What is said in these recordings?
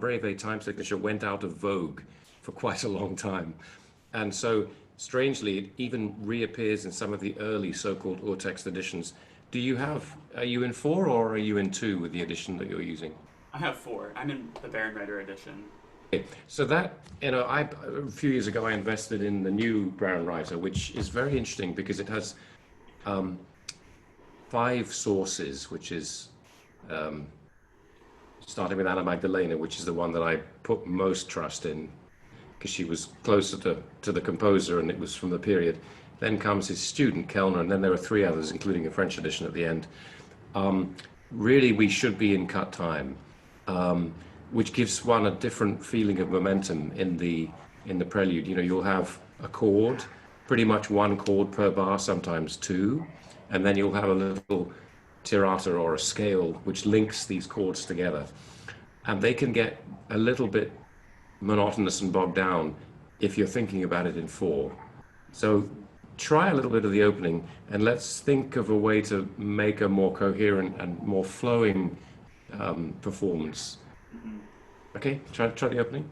Breve time signature went out of vogue for quite a long time. And so, strangely, it even reappears in some of the early so-called Urtext editions. Are you in 4 or are you in 2 with the edition that you're using? I have 4. I'm in the Baron Rider edition. So that, a few years ago, I invested in the new Brown Writer, which is very interesting because it has um, 5 sources, which is starting with Anna Magdalena, which is the one that I put most trust in because she was closer to the composer and it was from the period. Then comes his student, Kellner, and then there are 3 others, including a French edition at the end. Really, we should be in cut time, which gives one a different feeling of momentum in the prelude. You'll have a chord, pretty much 1 chord per bar, sometimes 2, and then you'll have a little tirata or a scale which links these chords together, and they can get a little bit monotonous and bogged down if you're thinking about it in 4. So try a little bit of the opening and let's think of a way to make a more coherent and more flowing performance. Okay, try the opening.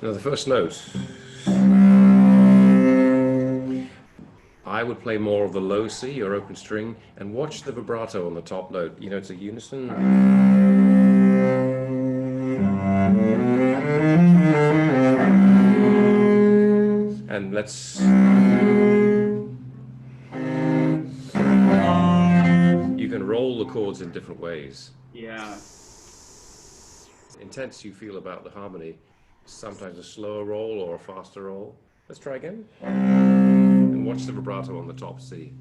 The first note. I would play more of the low C or open string and watch the vibrato on the top note. It's a unison. And you can roll the chords in different ways. Yeah. Intense you feel about the harmony. Sometimes a slower roll or a faster roll. Let's try again. And watch the vibrato on the top C.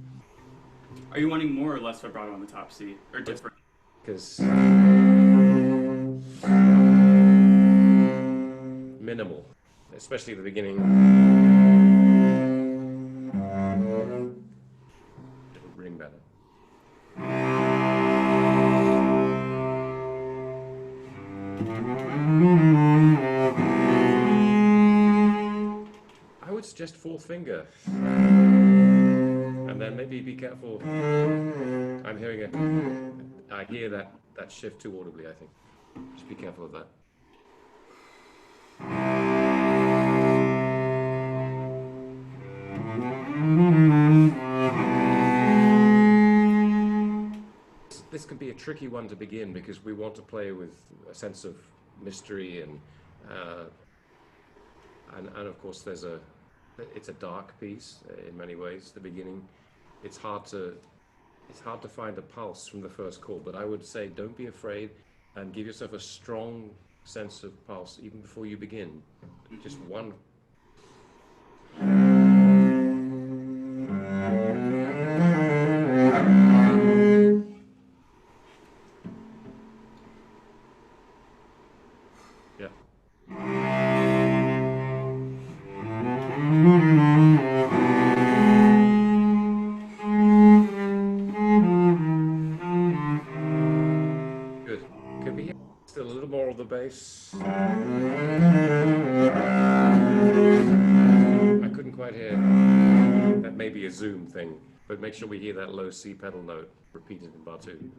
Are you wanting more or less vibrato on the top C? Or different? Because minimal, especially at the beginning. It'll ring better. I would suggest 4th finger, and then maybe be careful. I hear that shift too audibly, I think. Just be careful of that. This can be a tricky one to begin because we want to play with a sense of mystery and of course it's a dark piece in many ways. The beginning, it's hard to find a pulse from the first chord, but I would say don't be afraid and give yourself a strong sense of pulse even before you begin. Just one. Yeah. Good. Can we hear still a little more of the bass? I couldn't quite hear. That may be a zoom thing, but make sure we hear that low C pedal note repeated in bar 2.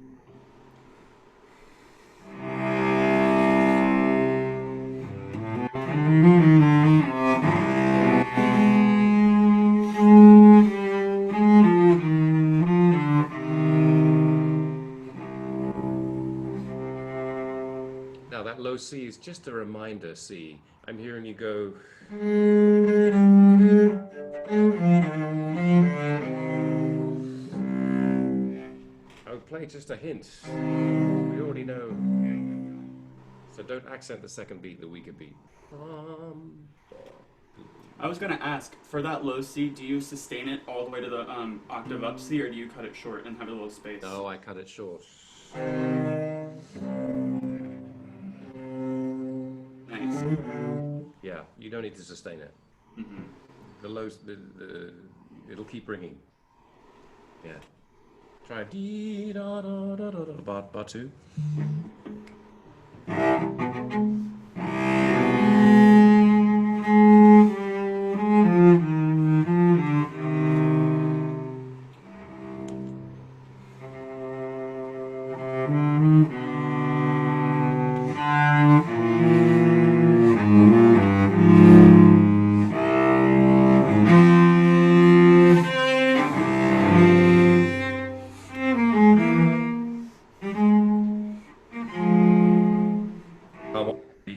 Now that low C is just a reminder C. I'm hearing you go. I would play try just a hint. We already know. So don't accent the second beat, the weaker beat. I was gonna ask, for that low C, do you sustain it all the way to the octave up C, or do you cut it short and have a little space? No, I cut it short. Nice. Yeah, you don't need to sustain it. Mm-hmm. The lows, it'll keep ringing. Yeah. Try dee da da da da da bar 2.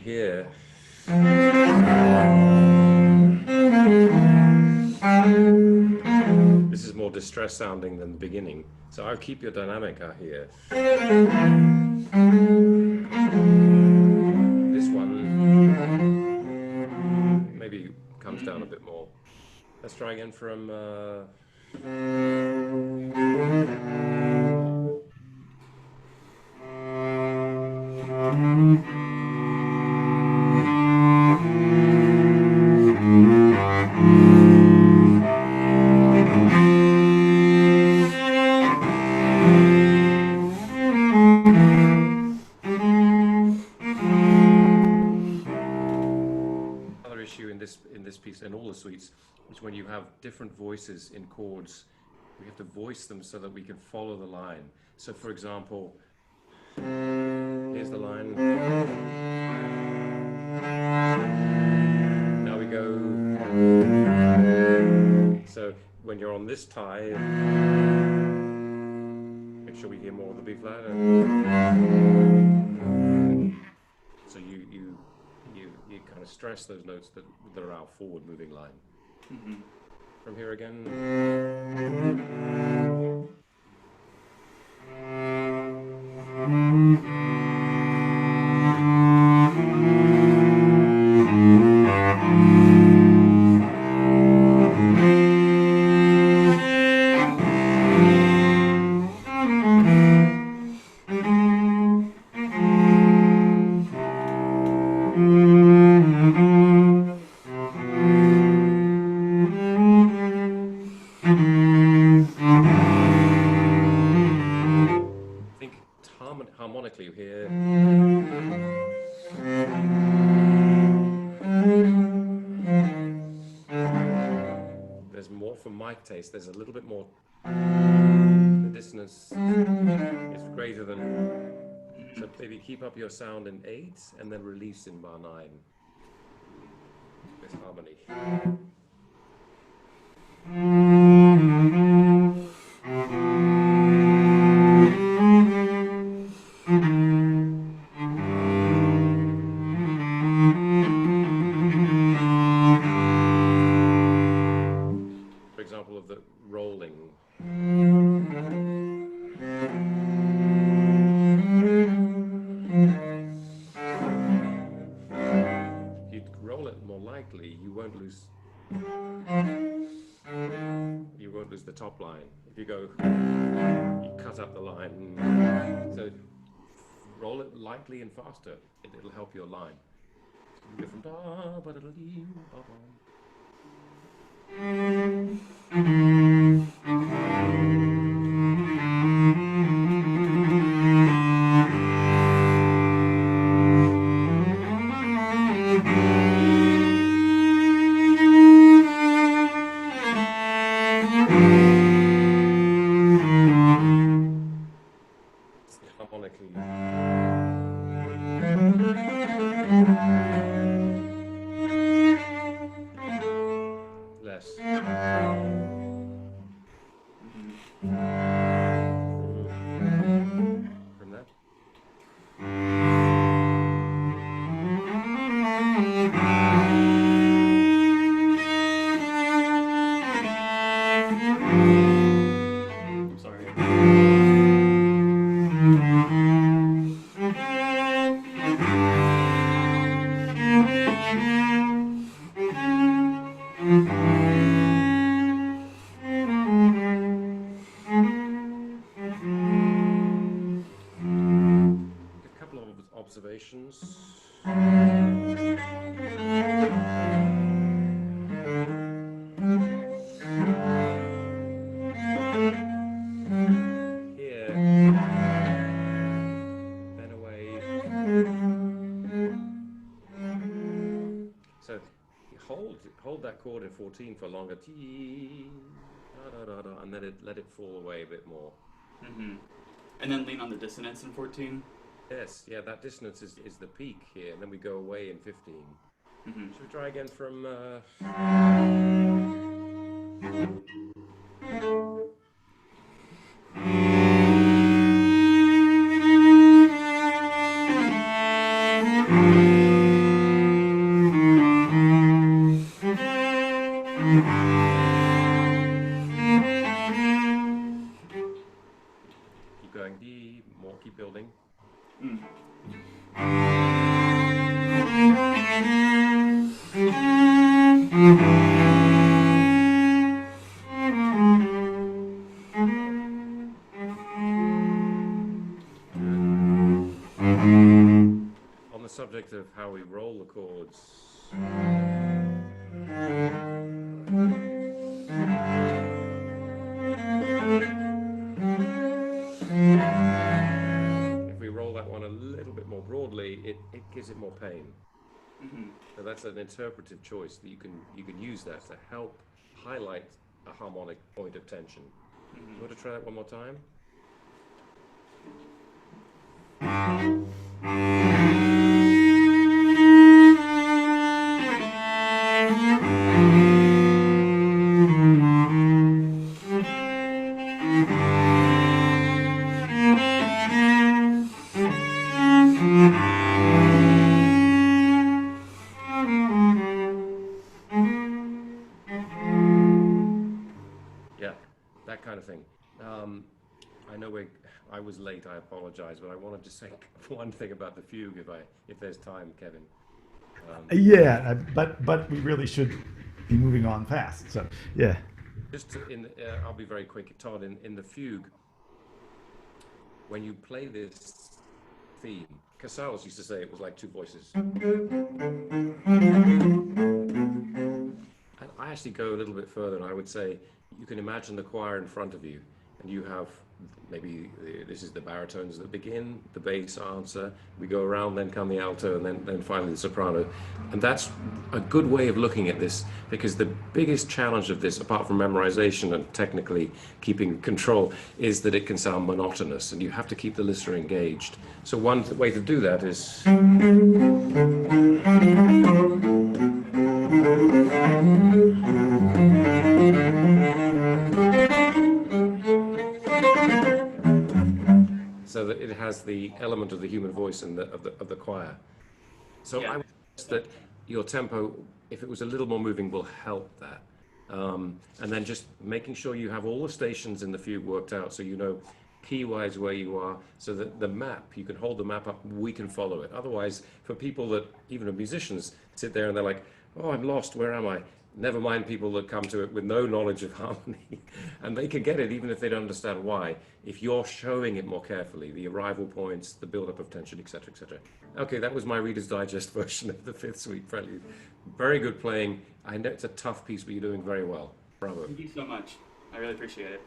Here. This is more distressed sounding than the beginning, so I'll keep your dynamic out here. This one maybe comes down a bit more. Let's try again from another issue in this piece and all the suites is when you have different voices in chords, we have to voice them so that we can follow the line. So for example, here's the line. Now we go. So when you're on this tie, make sure we hear more of the B flat. So you kind of stress those notes that are our forward moving line. Mm-hmm. From here again. Harmonically here. There's more for my taste. There's a little bit more. The dissonance is greater than. So maybe keep up your sound in 8 and then release in bar 9. This harmony. For example, of the rolling. If you roll it more lightly, you won't lose the top line. If you go, you cut up the line. So roll it lightly and faster. It'll help your line. So you go from da ba da da dee ba ba. Harmonically. Less. stations. Here, then away. So you hold that chord in 14 for longer, T, da, da, da, da, and then let it fall away a bit more. And then lean on the dissonance in 14. Yes, yeah, that dissonance is the peak here, and then we go away in 15. Should we try again from... Keep going, D, more, keep building. On the subject of how we roll the chords, if we roll that one a little bit more broadly, it gives it more pain. So that's an interpretive choice that you can use that to help highlight a harmonic point of tension. You want to try that one more time? Yeah, that kind of thing. I know I was late, I apologize, but I wanted to say one thing about the fugue if there's time, Kevin. Yeah, but we really should be moving on fast. So yeah. Just I'll be very quick, Todd. In the fugue, when you play this theme, Casals used to say it was like two voices. And I actually go a little bit further, and I would say you can imagine the choir in front of you, and you have maybe this is the baritones that begin, the bass answer, we go around, then come the alto, and then finally the soprano. And that's a good way of looking at this, because the biggest challenge of this, apart from memorization and technically keeping control, is that it can sound monotonous, and you have to keep the listener engaged. So one way to do that is... so that it has the element of the human voice and of the choir. So I would suggest that your tempo, if it was a little more moving, will help that. And then just making sure you have all the stations in the fugue worked out, so you know key-wise where you are, so that the map, you can hold the map up, we can follow it. Otherwise, for people that, even musicians, sit there and they're like, oh, I'm lost, where am I? Never mind people that come to it with no knowledge of harmony. And they can get it even if they don't understand why, if you're showing it more carefully, the arrival points, the build-up of tension, etc., etc. Okay, that was my Reader's Digest version of the Fifth Suite Prelude. Very good playing. I know it's a tough piece, but you're doing very well. Bravo. Thank you so much. I really appreciate it.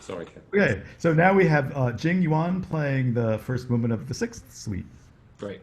Sorry, Ken. Okay, so now we have Jing Yuan playing the first movement of the Sixth Suite. Great.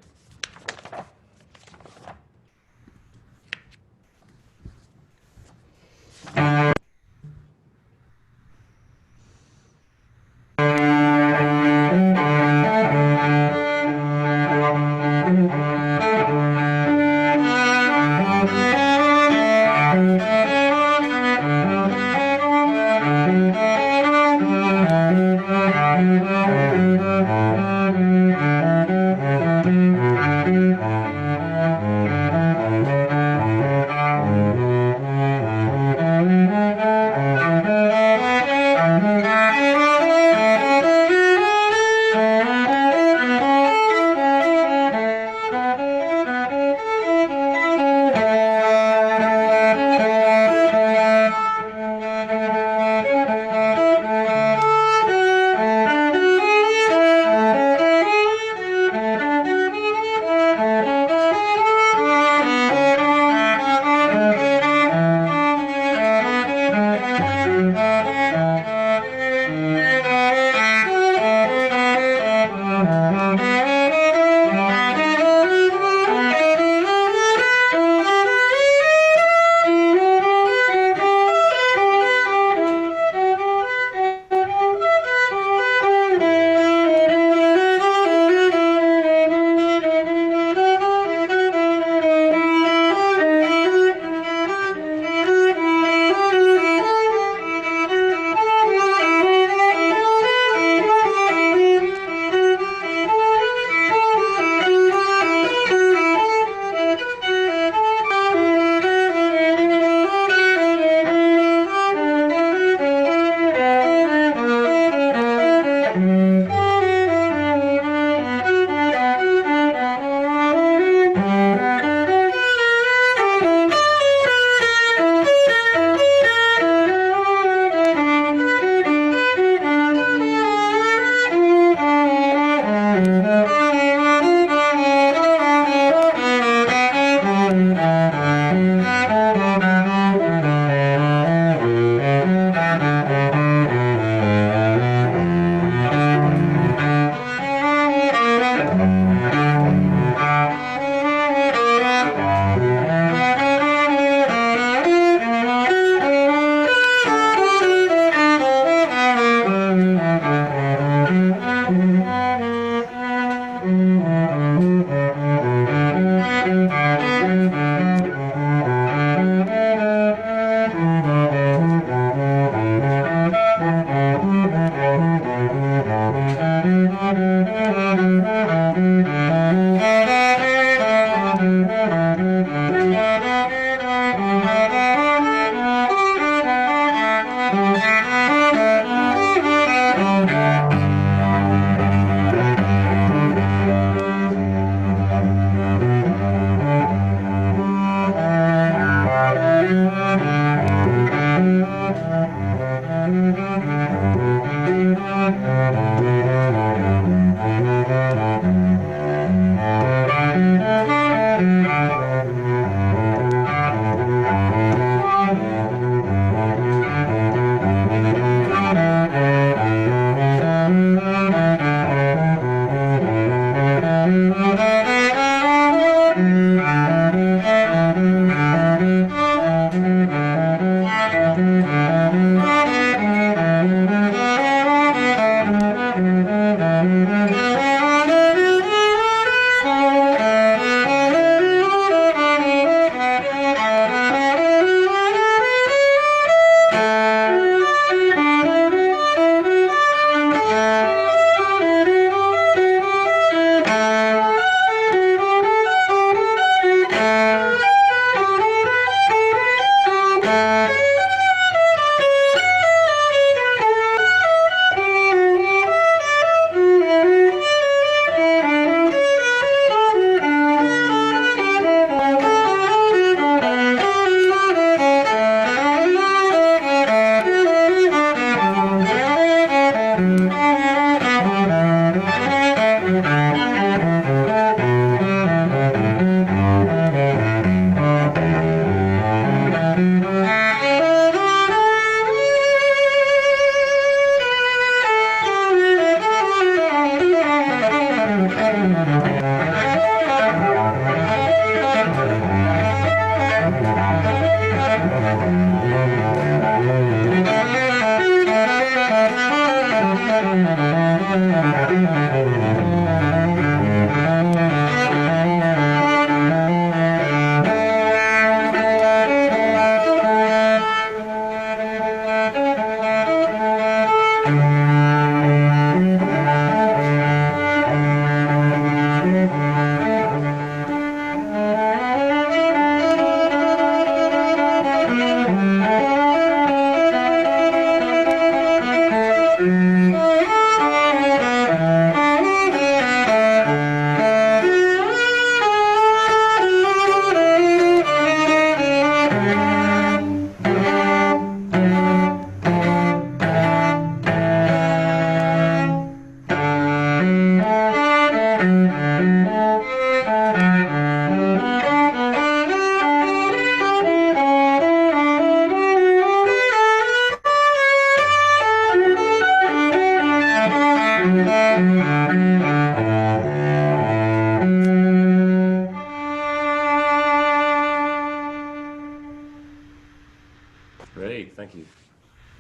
Great, thank you.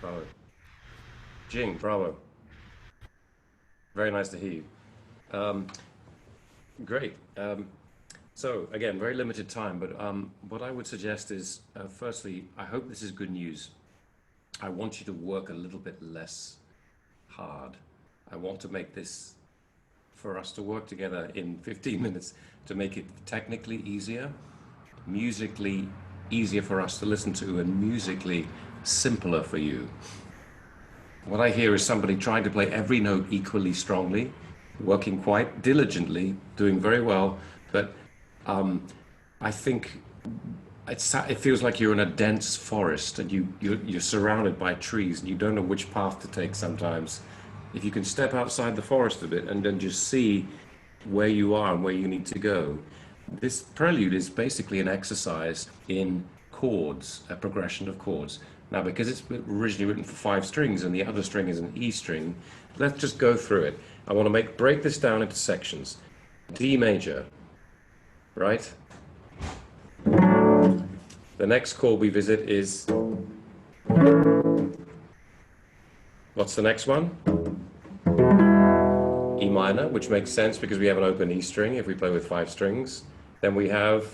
Bravo. Jing, bravo. Very nice to hear you. Great. So again, very limited time, but what I would suggest is, firstly, I hope this is good news. I want you to work a little bit less hard. I want to make this, for us to work together in 15 minutes, to make it technically easier, musically easier for us to listen to, and musically simpler for you. What I hear is somebody trying to play every note equally strongly, working quite diligently, doing very well, but I think it feels like you're in a dense forest and you're surrounded by trees and you don't know which path to take sometimes. If you can step outside the forest a bit and then just see where you are and where you need to go. This prelude is basically an exercise in chords, a progression of chords. Now, because it's originally written for 5 strings and the other string is an E string, let's just go through it. I want to break this down into sections. D major, right? The next chord we visit is, what's the next one? E minor, which makes sense because we have an open E string if we play with 5 strings. Then we have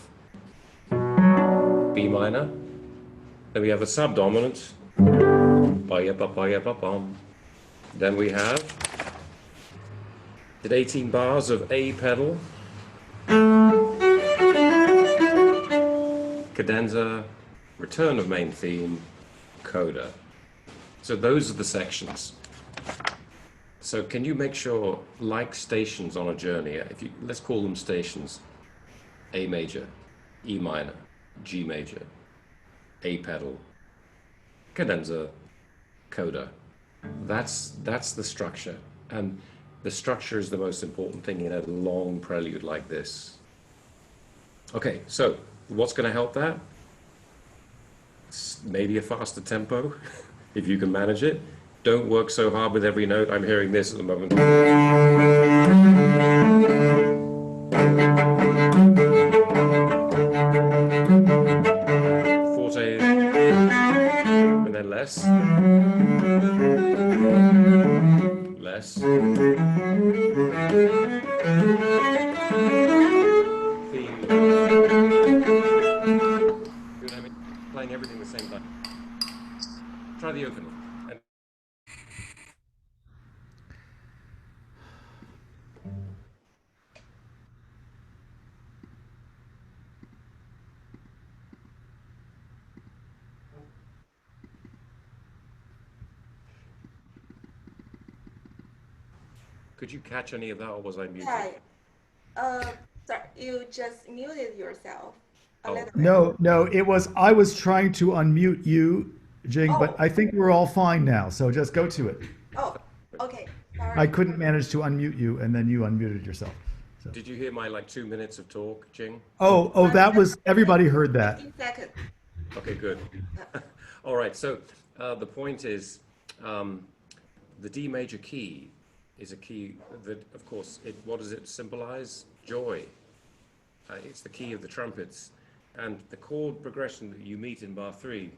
B minor. Then we have a subdominant. Then we have, did 18 bars of A pedal, cadenza, return of main theme, coda. So those are the sections. So can you make sure, like stations on a journey, let's call them stations, A major, E minor, G major, A pedal, cadenza, coda. That's the structure, and the structure is the most important thing in a long prelude like this. Okay, so what's going to help that? Maybe a faster tempo, if you can manage it. Don't work so hard with every note. I'm hearing this at the moment. Forte, and then less. Less. Theme. You know what I mean? Playing everything at the same time. Try the opening. Could you catch any of that, or was I muted? Hi. Sorry, you just muted yourself a Oh. little bit. No, I was trying to unmute you, Jing, but Oh. I think we're all fine now. So just go to it. Oh, okay. Sorry. I couldn't manage to unmute you, and then you unmuted yourself. So. Did you hear my 2 minutes of talk, Jing? Oh, that was, everybody heard that. 15 seconds. Okay, good. All right, so the point is, the D major key is a key that, of course, what does it symbolize? Joy. It's the key of the trumpets. And the chord progression that you meet in bar 3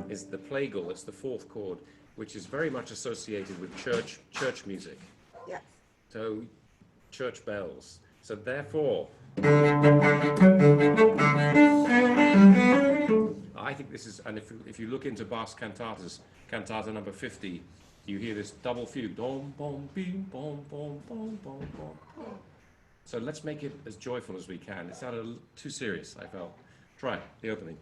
is the plagal, it's the 4th chord. which is very much associated with church music. Yes. So church bells. So therefore, I think this is, and if you look into Bach's cantatas, cantata number 50, you hear this double fugue. Dom, bom, bim, bom, bom, bom, bom, bom. So let's make it as joyful as we can. It sounded a little too serious, I felt. Try the opening.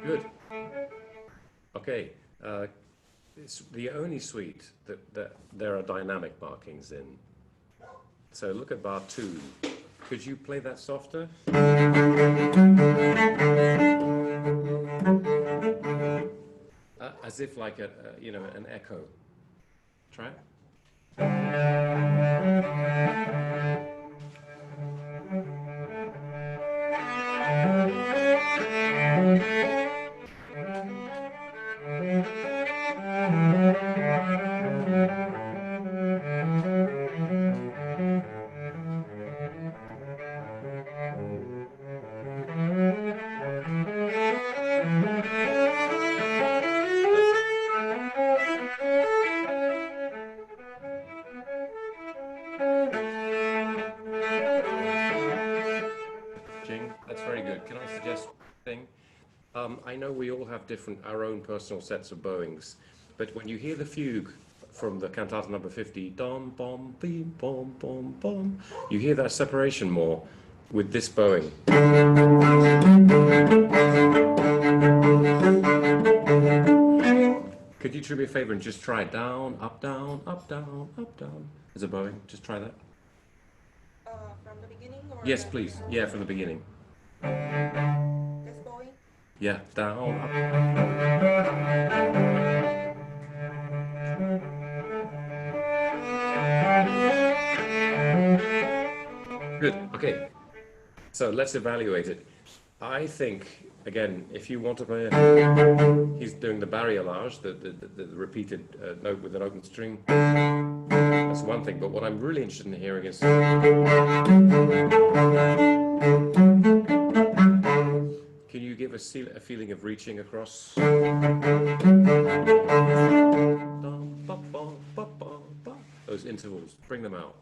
Good. Okay. It's the only suite that there are dynamic markings in. So look at bar 2. Could you play that softer? As if like an echo. Try it. Jing, that's very good. Can I suggest one thing? I know we all have our own personal sets of bowings, but when you hear the fugue from the cantata number 50, dom, bom, bim, bom, bom, bom, you hear that separation more with this bowing. Could you do me a favor and just try down, up, down, up, down, up, down as a bowing? Just try that. From the beginning or? Yes, please. Yeah, from the beginning. This bowing? Yeah, down, up. Good. Okay. So let's evaluate it. I think, again, if you want to play, he's doing the barriolage, the repeated note with an open string. That's one thing. But what I'm really interested in hearing is, can you give a feeling of reaching across? Those intervals, bring them out.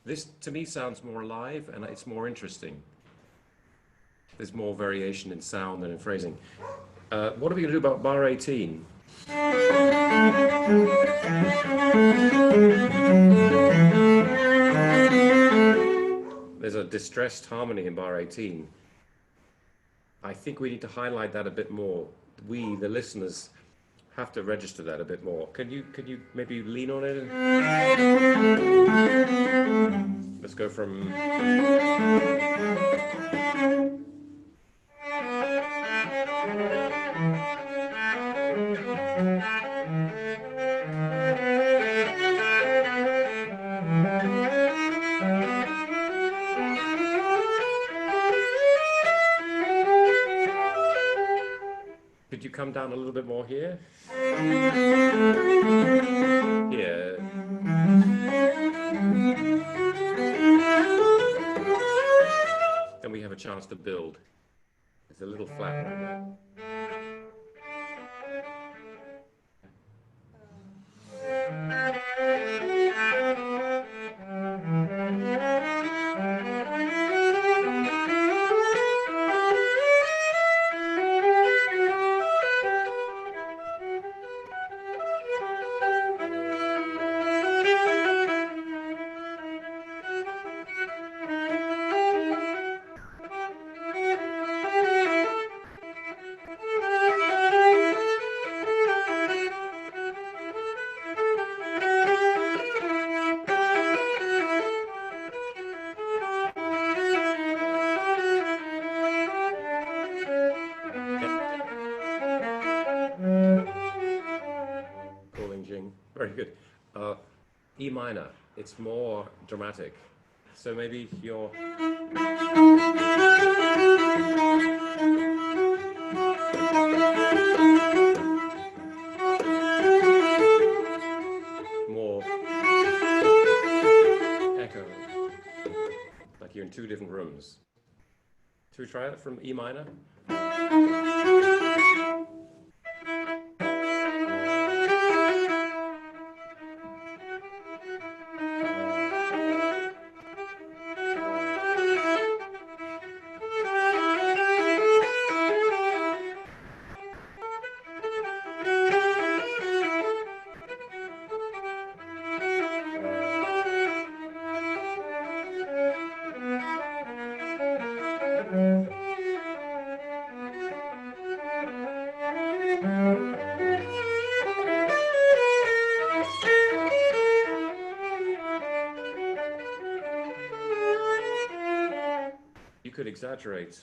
This to me sounds more alive and it's more interesting. There's more variation in sound than in phrasing. What are we going to do about bar 18? There's a distressed harmony in bar 18. I think we need to highlight that a bit more. We, the listeners, have to register that a bit more. Can you maybe lean on it? Let's go from... come down a little bit more here. Here. Then we have a chance to build. It's a little flat right now. Calling Jing. Very good. E minor. It's more dramatic. So maybe you're... more echo. Like you're in two different rooms. Should we try it from E minor? You could exaggerate.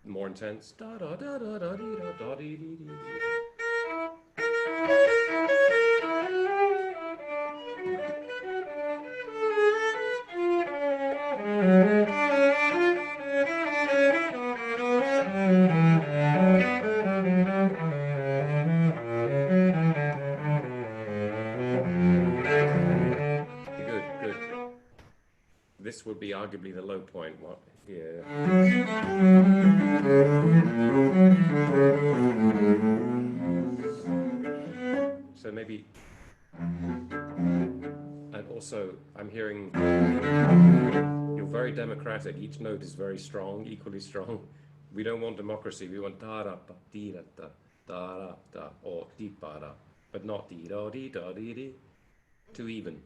More intense. Da da da da da dee da da dee dee dee. Good, good. This would be arguably the low point. What here? So maybe, and also I'm hearing you're very democratic. Each note is very strong, equally strong. We don't want democracy. We want da da da dee da da da da da or dee ba da, but not dee da dee da dee dee. Too even.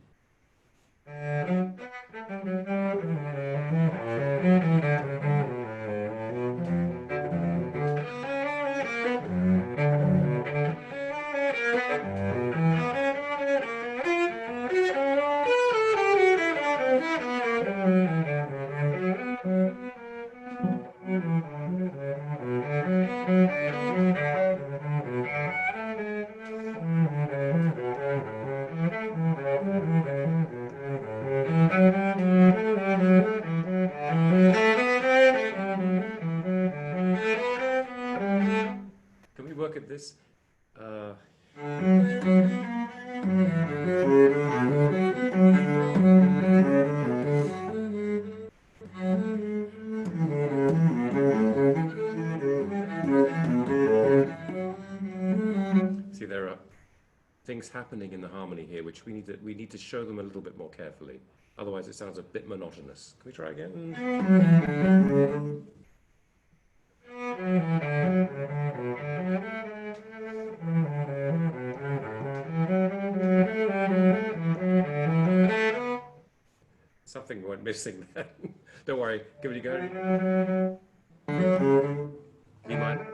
Can we work at this? See, there are things happening in the harmony here which we need to show them a little bit more carefully. Otherwise, it sounds a bit monotonous. Can we try again? Something went missing then. Don't worry, give it a go. E minor.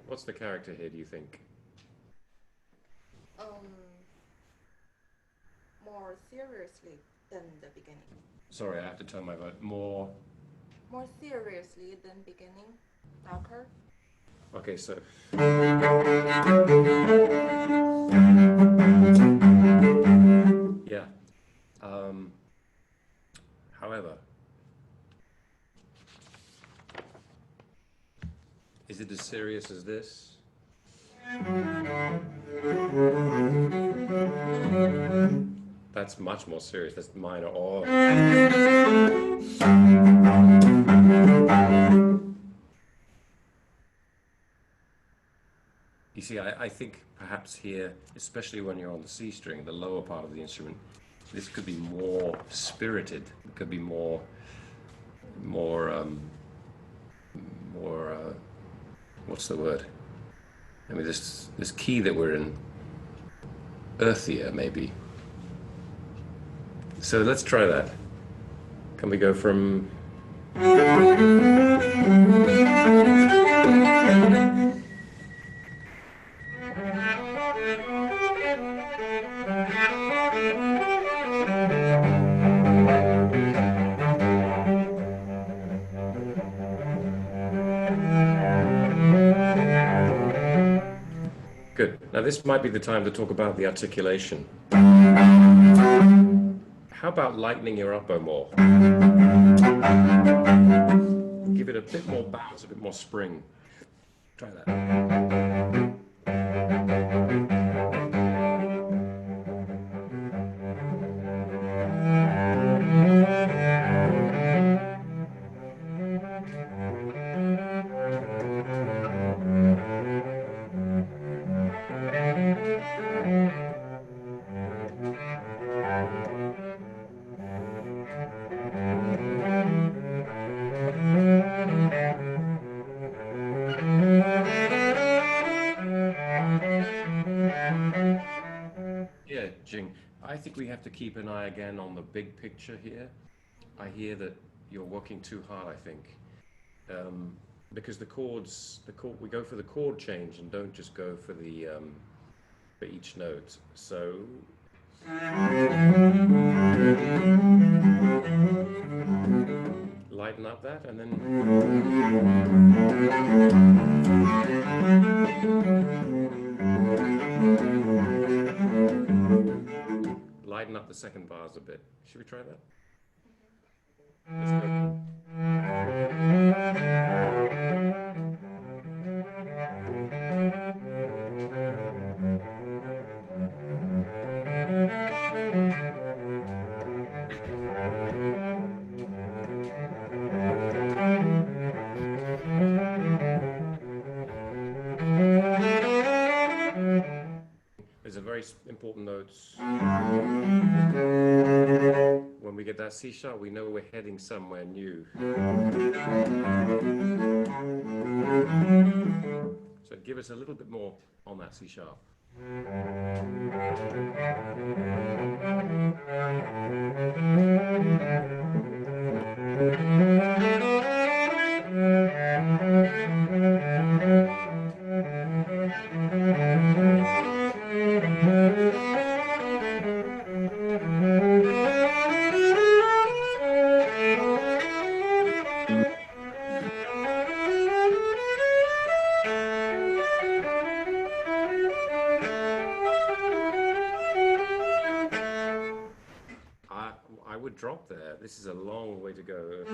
What's the character here, do you think? more seriously than the beginning? Sorry, I have to turn my vote more. More seriously than beginning? Darker? Okay, so. Yeah. However, is it as serious as this? That's much more serious. That's minor. Oh. You see, I think perhaps here, especially when you're on the C string, the lower part of the instrument, this could be more spirited. It could be more, what's the word? I mean, this key that we're in, earthier maybe. So let's try that. Can we go from? Good. Now this might be the time to talk about the articulation. How about lightening your up bow more? Give it a bit more bounce, a bit more spring. Try that. Yeah, Jing. I think we have to keep an eye again on the big picture here. I hear that you're working too hard, I think. Because the chords, we go for the chord change and don't just go for the for each note. So lighten up that and then lighten up the second bars a bit. Should we try that? Let's go. There's a very important note. When we get that C sharp, we know we're heading somewhere new. So give us a little bit more on that C sharp. I would drop there. This is a long way to go.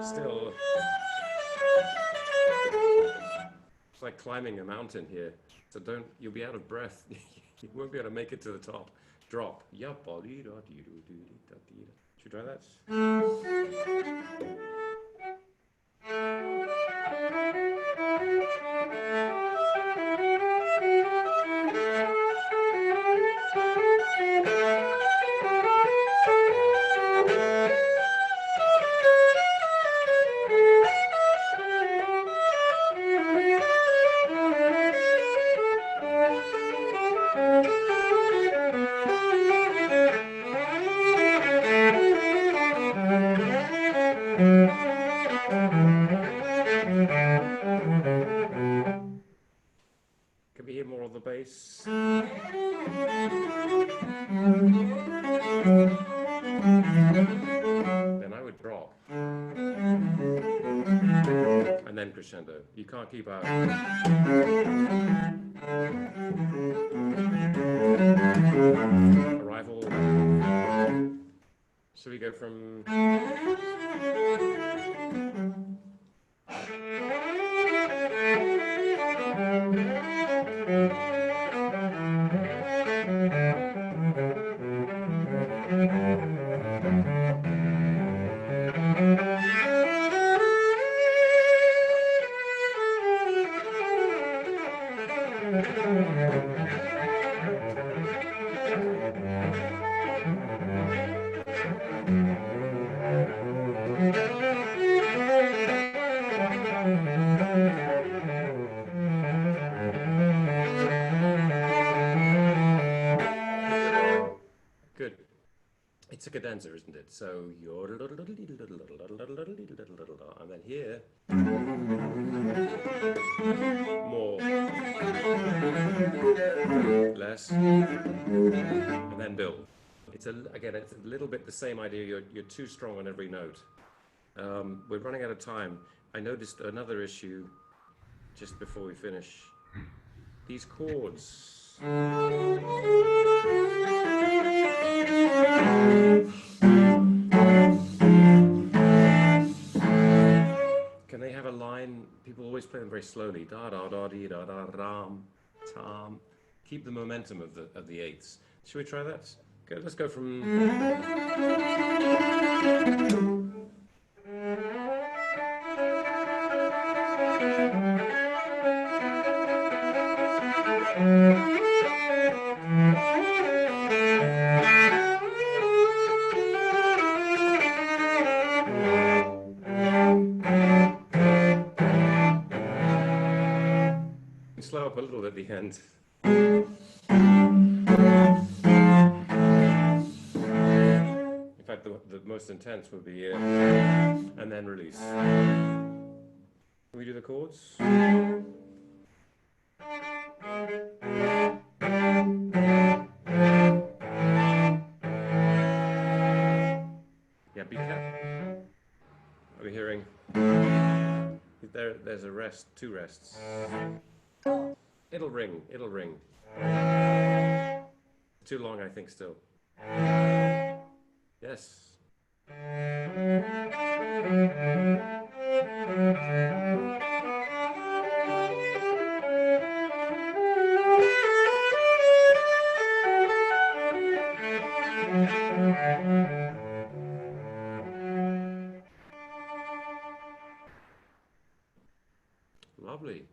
Still, it's like climbing a mountain here. So you'll be out of breath. You won't be able to make it to the top. Drop. Should we try that? Can we hear more of the bass? Then I would drop. And then crescendo. You can't keep out. Arrival. So we go from. Good. It's a cadenza, isn't it? So and then here more, less, and then build. It's again, it's a little bit the same idea. You're too strong on every note. We're running out of time. I noticed another issue just before we finish. These chords. Can they have a line? People always play them very slowly. Da da da dee da da ram tam. Keep the momentum of the eighths. Should we try that? Okay, let's go from. Slow up a little at the end. In fact, the most intense would be and then release. Can we do the chords? Yeah, be careful. Are we hearing? There's a rest, two rests. It'll ring, it'll ring. Too long, I think, still. Yes. Lovely.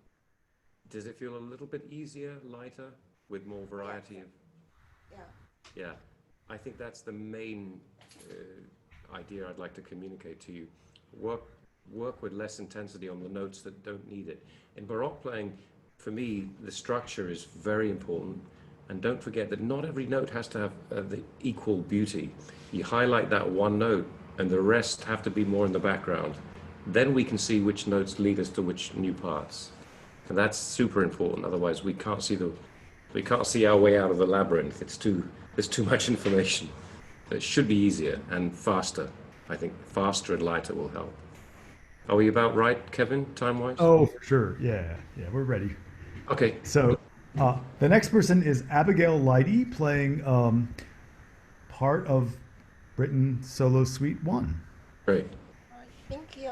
Does it feel a little bit easier, lighter, with more variety of? Yeah. Yeah, I think that's the main idea I'd like to communicate to you. Work with less intensity on the notes that don't need it. In Baroque playing, for me, the structure is very important. And don't forget that not every note has to have the equal beauty. You highlight that one note, and the rest have to be more in the background. Then we can see which notes lead us to which new parts. And that's super important. Otherwise, we can't see our way out of the labyrinth. There's too much information. So it should be easier and faster. I think faster and lighter will help. Are we about right, Kevin, time-wise? Oh, for sure. Yeah, we're ready. Okay. So the next person is Abigail Leidy playing part of Britten Solo Suite 1. Great. Thank you.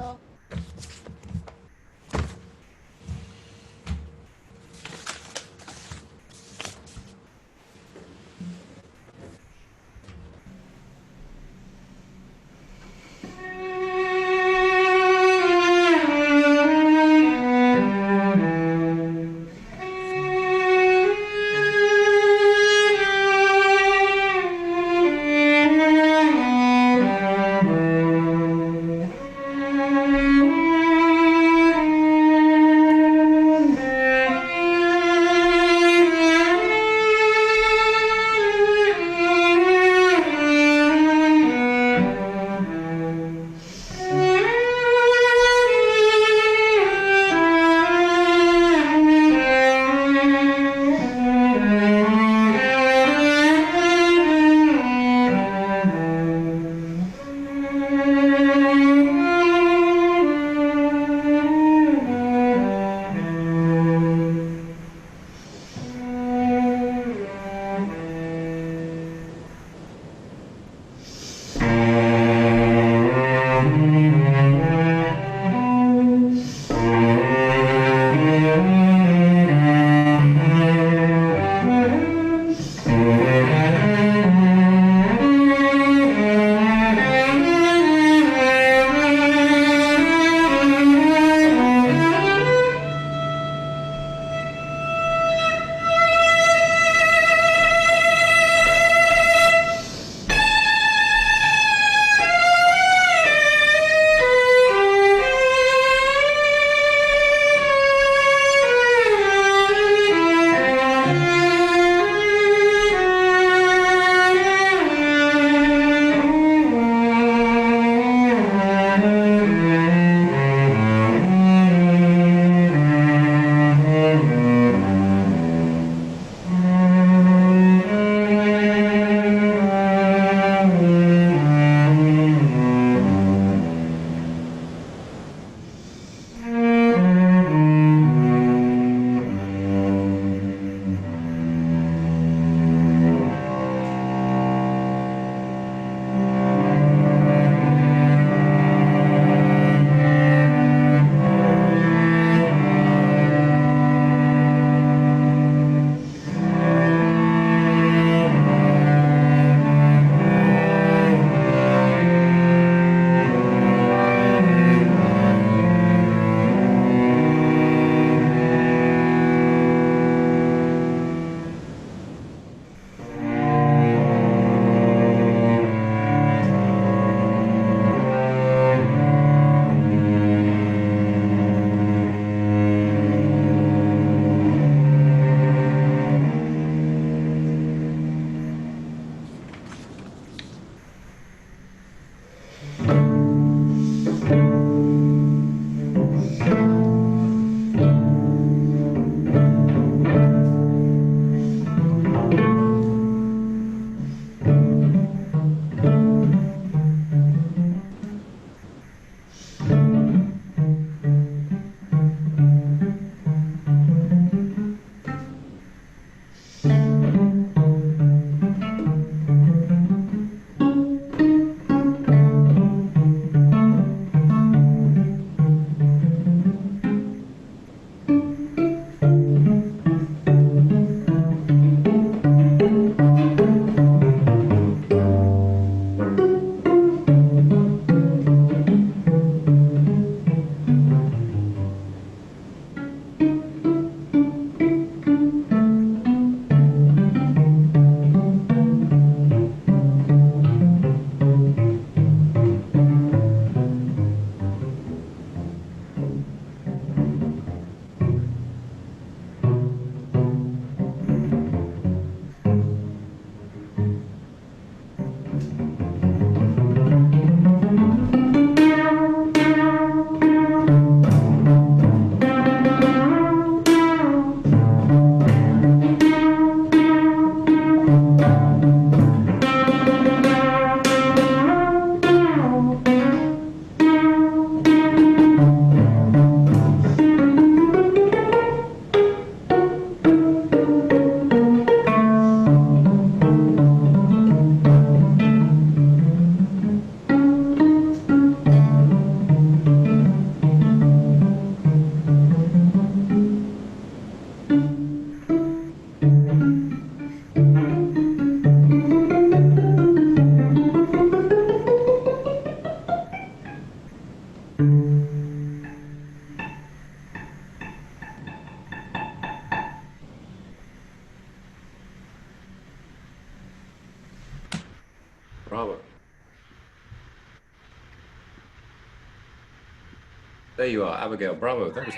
There you are, Abigail. Bravo. That was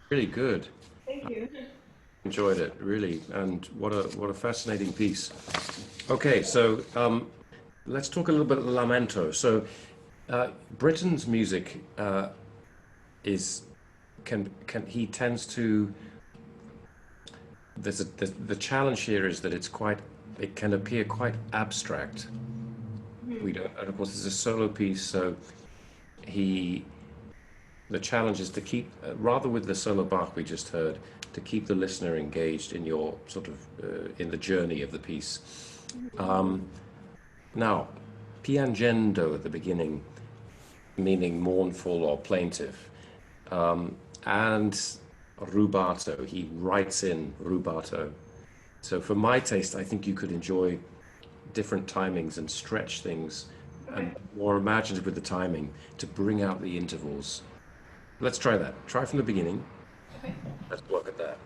really good. Thank you. Enjoyed it really, and what a fascinating piece. Okay, so let's talk a little bit of lamento. So Britain's music is can he tends to the challenge here is that it can appear quite abstract. We don't, and of course it's a solo piece, so he the challenge is to keep rather with the solo Bach we just heard, to keep the listener engaged in your sort of in the journey of the piece. Now, piangendo at the beginning, meaning mournful or plaintive, and rubato, he writes in rubato. So for my taste, I think you could enjoy different timings and stretch things and more imaginative with the timing to bring out the intervals. Let's try that. Try from the beginning. Okay. Let's work at that.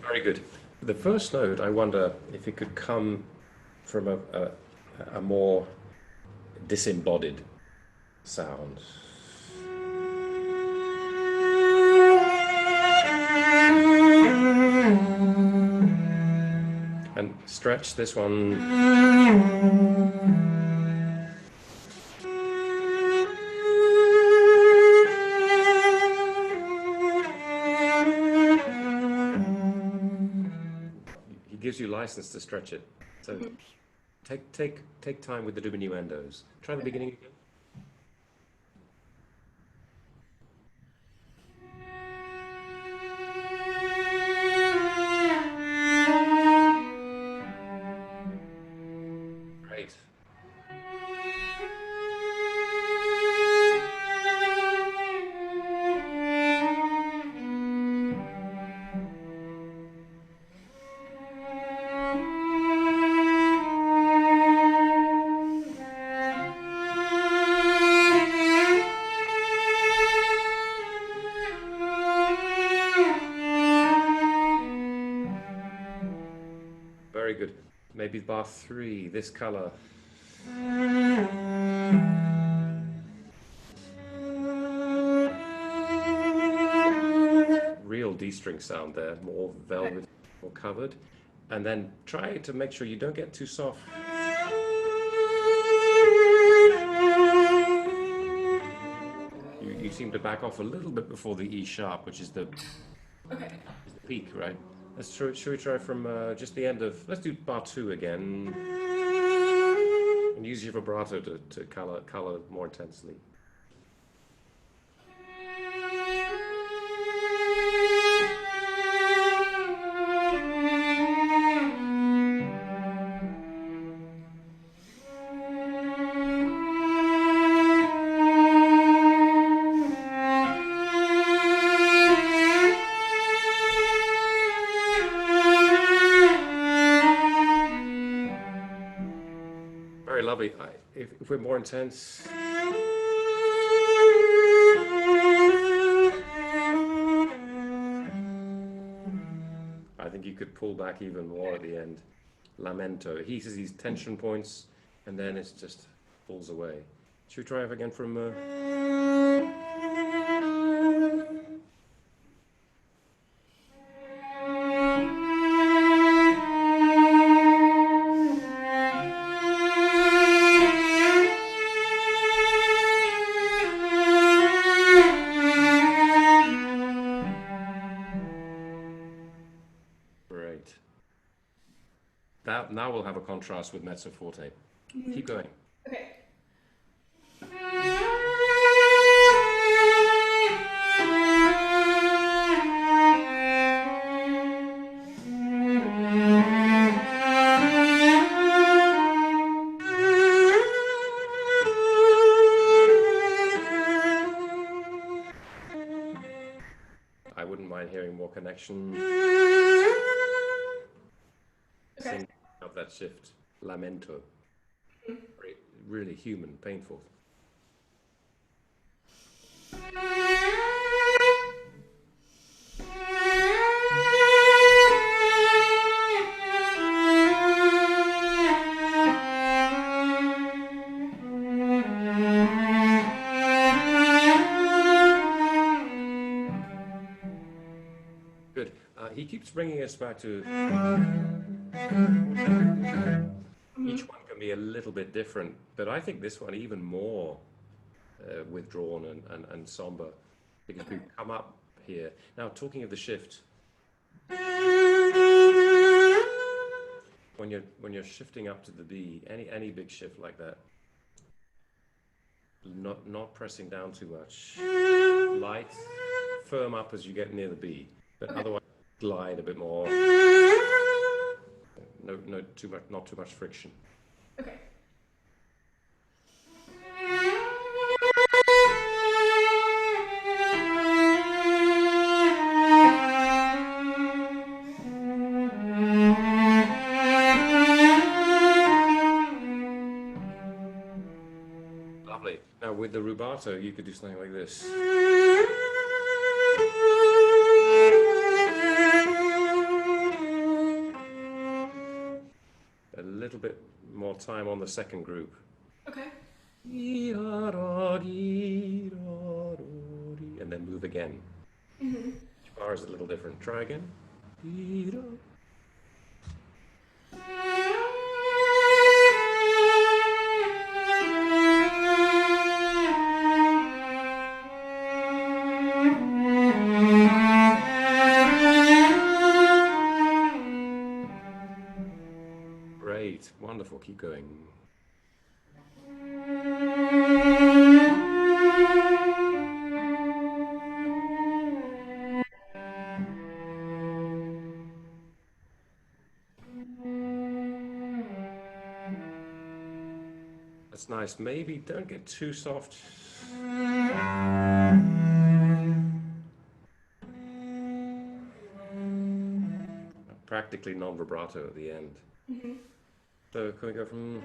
Very good. The first note, I wonder if it could come from a more disembodied sound. And stretch this one. He gives you license to stretch it. So take time with the diminuendos. Try the beginning again. Great. Very good. Maybe bar 3, this color. Real D string sound there, more velvet, more covered. And then try to make sure you don't get too soft. You seem to back off a little bit before the E sharp, which is the peak, right? Should we try from just the end of, let's do bar 2 again. And use your vibrato to color more intensely. Very lovely. If we're more intense. I think you could pull back even more at the end. Lamento. He says these tension points, and then it just falls away. Should we try it again from... Great. Now we'll have a contrast with mezzo forte. Keep going. Okay. connection. Okay. Sing out that shift. Lamento. Really human, painful. Good. He keeps bringing us back to. Each one can be a little bit different, but I think this one even more withdrawn and somber, because we come up here. Now, talking of the shift, when you're shifting up to the B, any big shift like that, not pressing down too much, light, firm up as you get near the B, but otherwise glide a bit more. No too much, not too much friction. Okay. Lovely. Now with the rubato, you could do something like this. A little bit more time on the second group. Okay. And then move again. Each bar is a little different. Try again. Great. Wonderful. Keep going. That's nice. Maybe don't get too soft. Practically non-vibrato at the end. So can we go from...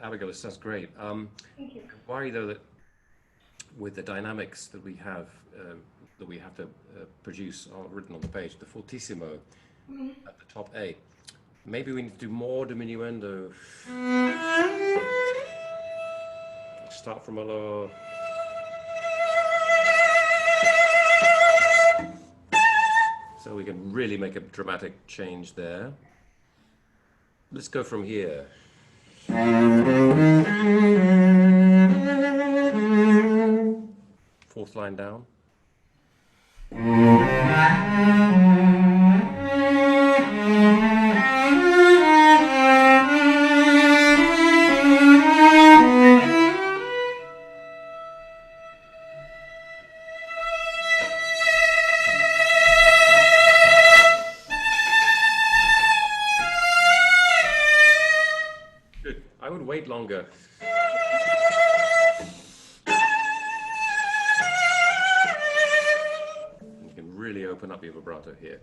Abigail, this sounds great. Thank you. I worry though that with the dynamics that we have to produce written on the page, the fortissimo at the top A, maybe we need to do more diminuendo. Start from a low. So we can really make a dramatic change there. Let's go from here. Fourth line down. Good. I would wait longer. open up your vibrato here.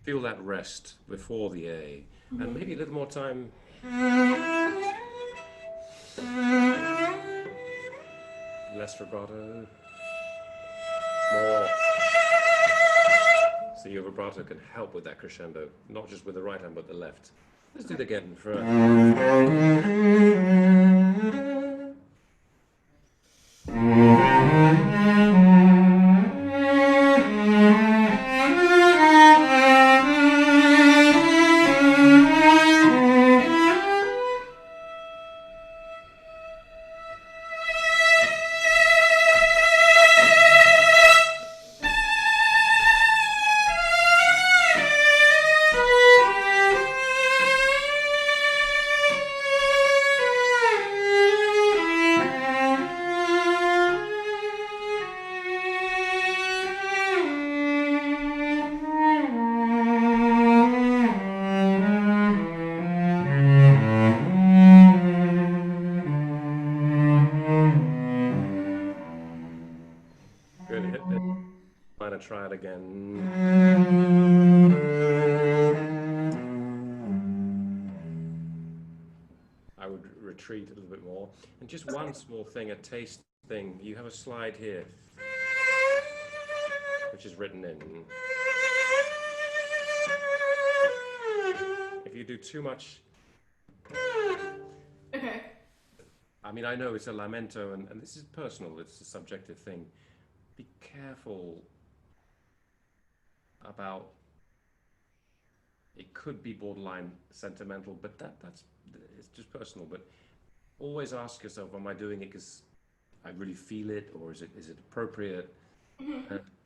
Feel that rest before the A, and maybe a little more time. Less vibrato. More. So your vibrato can help with that crescendo, not just with the right hand, but the left. Let's do it again for. Good. Hit it. Minor, try it again. I would retreat a little bit more. And just one small thing, a taste thing. You have a slide here, which is written in. If you do too much, Okay. I mean, I know it's a lamento, and this is personal, it's a subjective thing. Be careful about, it could be borderline sentimental, but that's it's just personal. But always ask yourself, am I doing it because I really feel it, or is it appropriate?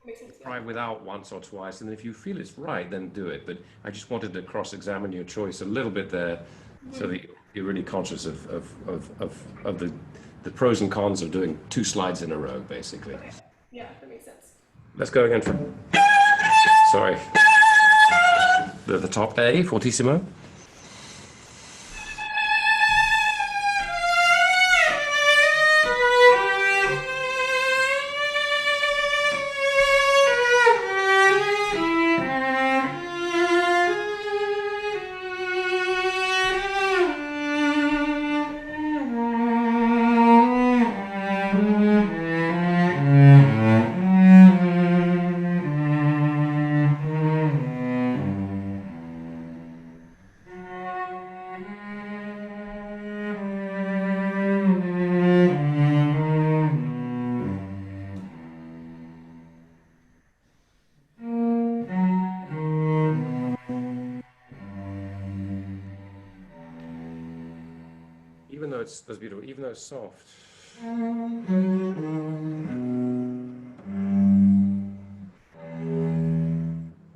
Makes sense. Try without once or twice, and if you feel it's right, then do it. But I just wanted to cross-examine your choice a little bit there, so that you're really conscious of the pros and cons of doing 2 slides in a row, basically. Okay. Yeah, that makes sense. Let's go again for, sorry, the top A, fortissimo. Even though that's beautiful, even though it's soft.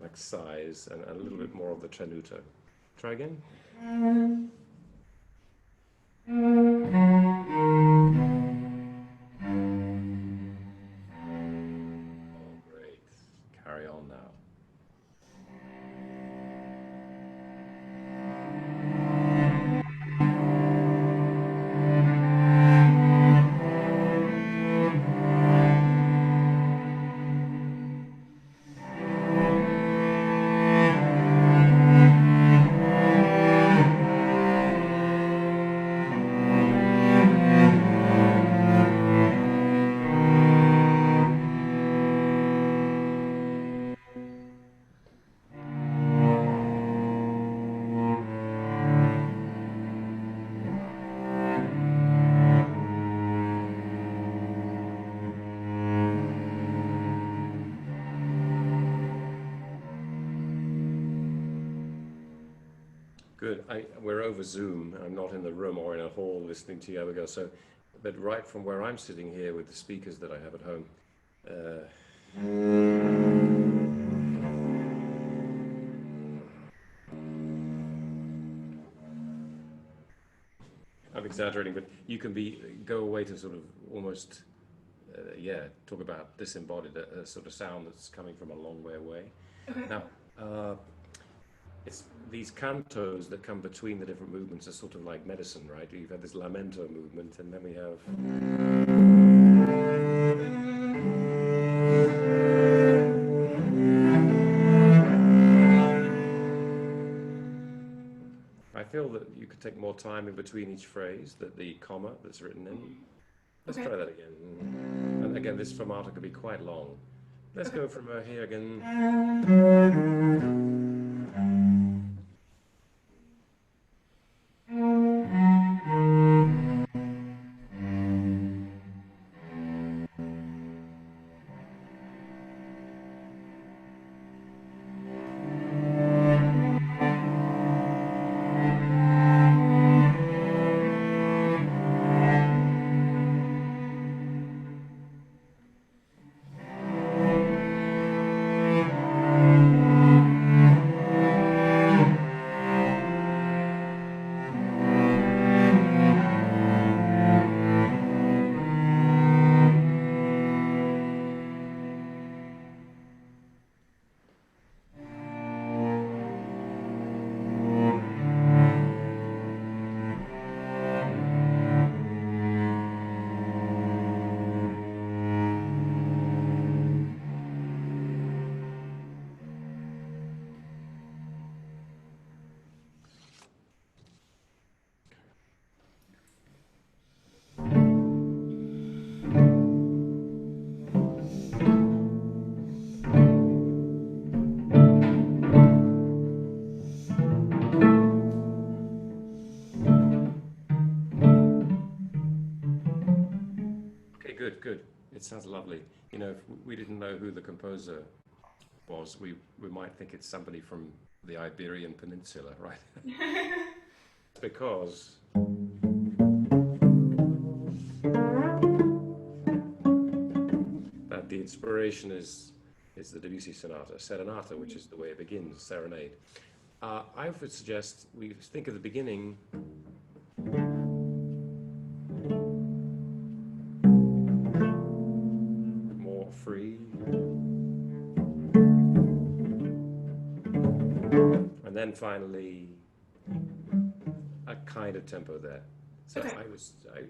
Like sighs and a little bit more of the tenuto. Try again. Oh, great. Carry on now. Good. We're over Zoom. I'm not in the room or in a hall listening to you, Abigail. So, but right from where I'm sitting here with the speakers that I have at home, I'm exaggerating, but you can go away to sort of almost, talk about disembodied, a sort of sound that's coming from a long way away. Okay. Now, it's these cantos that come between the different movements are sort of like medicine, right? You've had this lamento movement, and then we have. feel that you could take more time in between each phrase, that the comma that's written in. Let's Okay. try that again. And again, this fermata could be quite long. Let's go from here again. Okay, good, good. It sounds lovely. You know, if we didn't know who the composer was, we might think it's somebody from the Iberian Peninsula, right? Because that the inspiration is the Debussy sonata, serenata, which is the way it begins, serenade. I would suggest we think of the beginning more free, and then finally a kind of tempo there. So Okay. I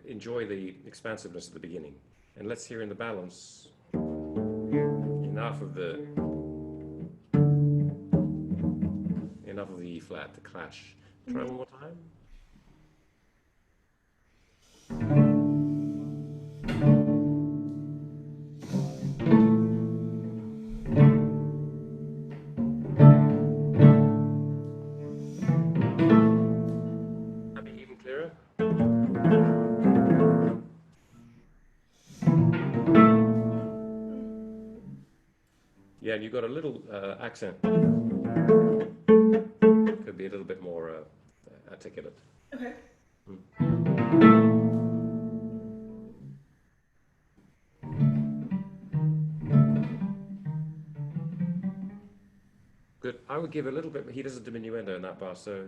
enjoy the expansiveness at the beginning, and let's hear in the balance enough of the E flat, the clash. Try one more time. That'd be even clearer. Yeah, and you've got a little accent. Could be a little bit more articulate. Okay. Good. I would give a little bit. He does a diminuendo in that bar, so.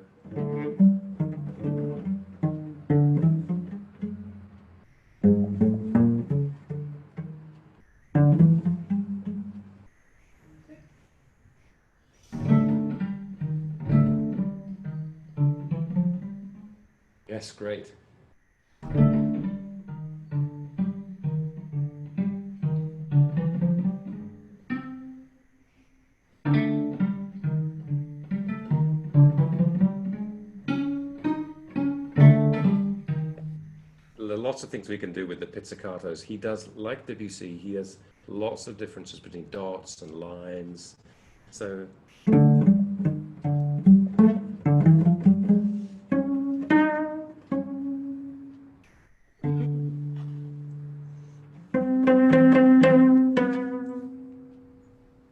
Yes, great. There are lots of things we can do with the pizzicatos. He does, like Debussy, he has lots of differences between dots and lines. So.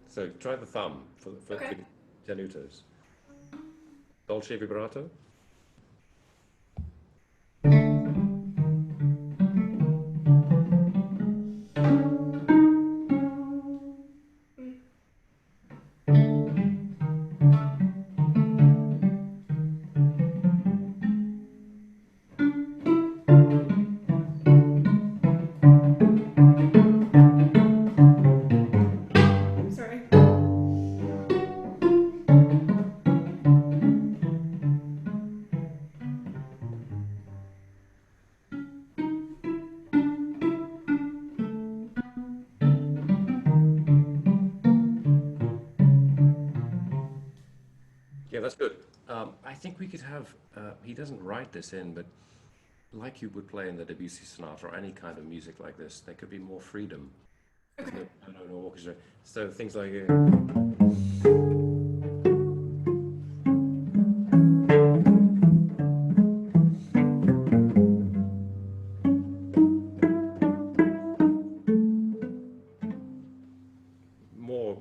So try the thumb for Okay. tenutos. Dolce vibrato. Sorry. I think we could have, he doesn't write this in, but like you would play in the Debussy sonata or any kind of music like this, there could be more freedom. There's Okay. no orchestra. So things like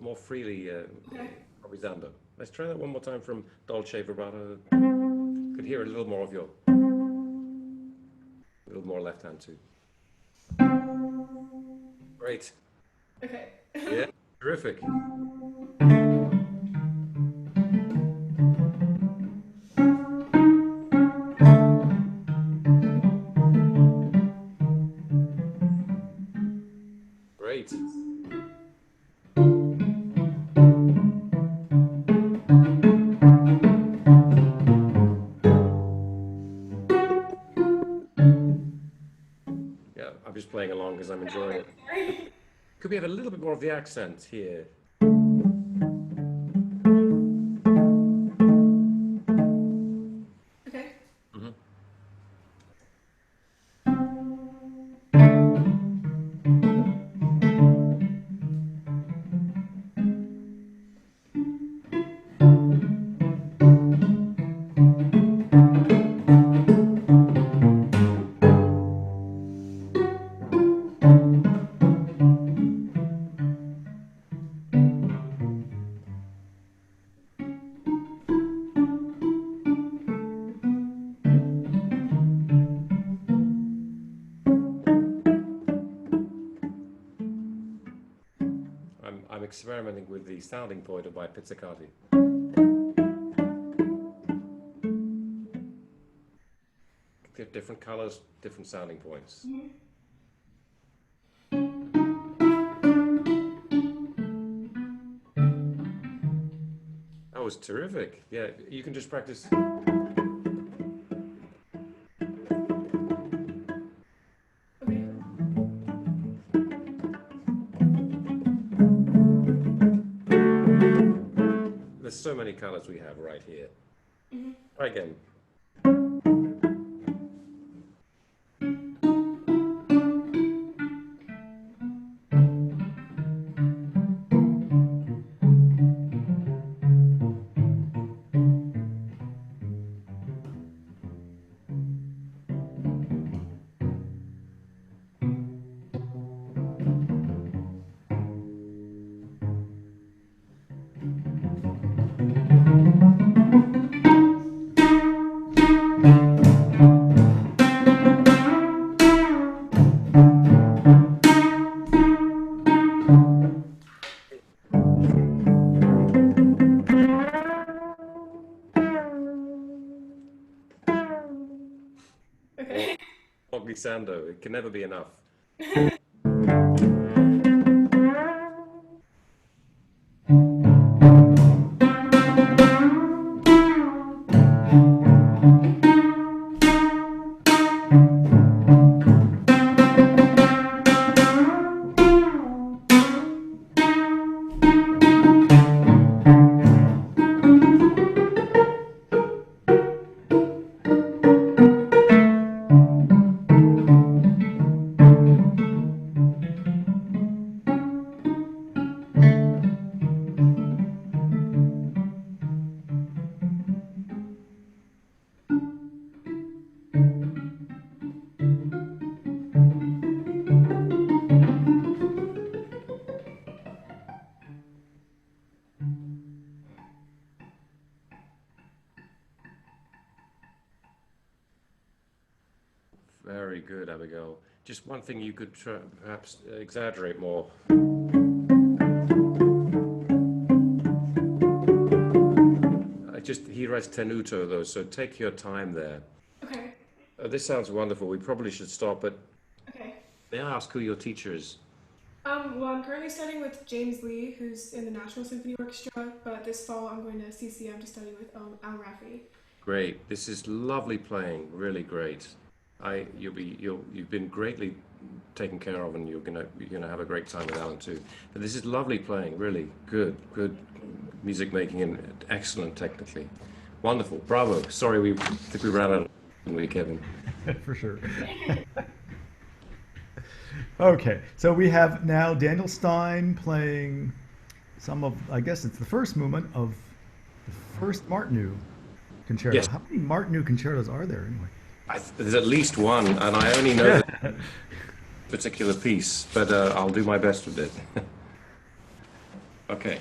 more freely Okay. improvisando. Let's try that one more time from Dolce Vibrato. Could hear a little more of your, a little more left hand too. Great. Okay. Yeah, terrific. Great. Yeah, I'm just playing along because I'm enjoying it. Sorry. Could we have a little bit more of the accent here? Okay. Mhm. I'm experimenting with the sounding point by Pizzicati. Different colors, different sounding points. That was terrific. Yeah, you can just practice. Okay. There's so many colors we have right here. Mhm. Try again. Okay. Or glissando. It can never be enough. Very good, Abigail. Just one thing you could perhaps exaggerate more. He writes tenuto though, so take your time there. Okay. This sounds wonderful. We probably should stop, but Okay. may I ask who your teacher is? Well, I'm currently studying with James Lee, who's in the National Symphony Orchestra, but this fall I'm going to CCM to study with Al Raffi. Great. This is lovely playing. Really great. You've been greatly taken care of, and you're gonna have a great time with Alan too. But this is lovely playing. Really good music making and excellent technically. Wonderful. Bravo. Sorry, I think we ran out of time, Kevin. For sure. Okay, so we have now Daniel Stein playing some of, I guess it's the first movement of the first Martineau concerto. Yes. How many Martineau concertos are there anyway? There's at least one, and I only know that particular piece, but I'll do my best with it. Okay.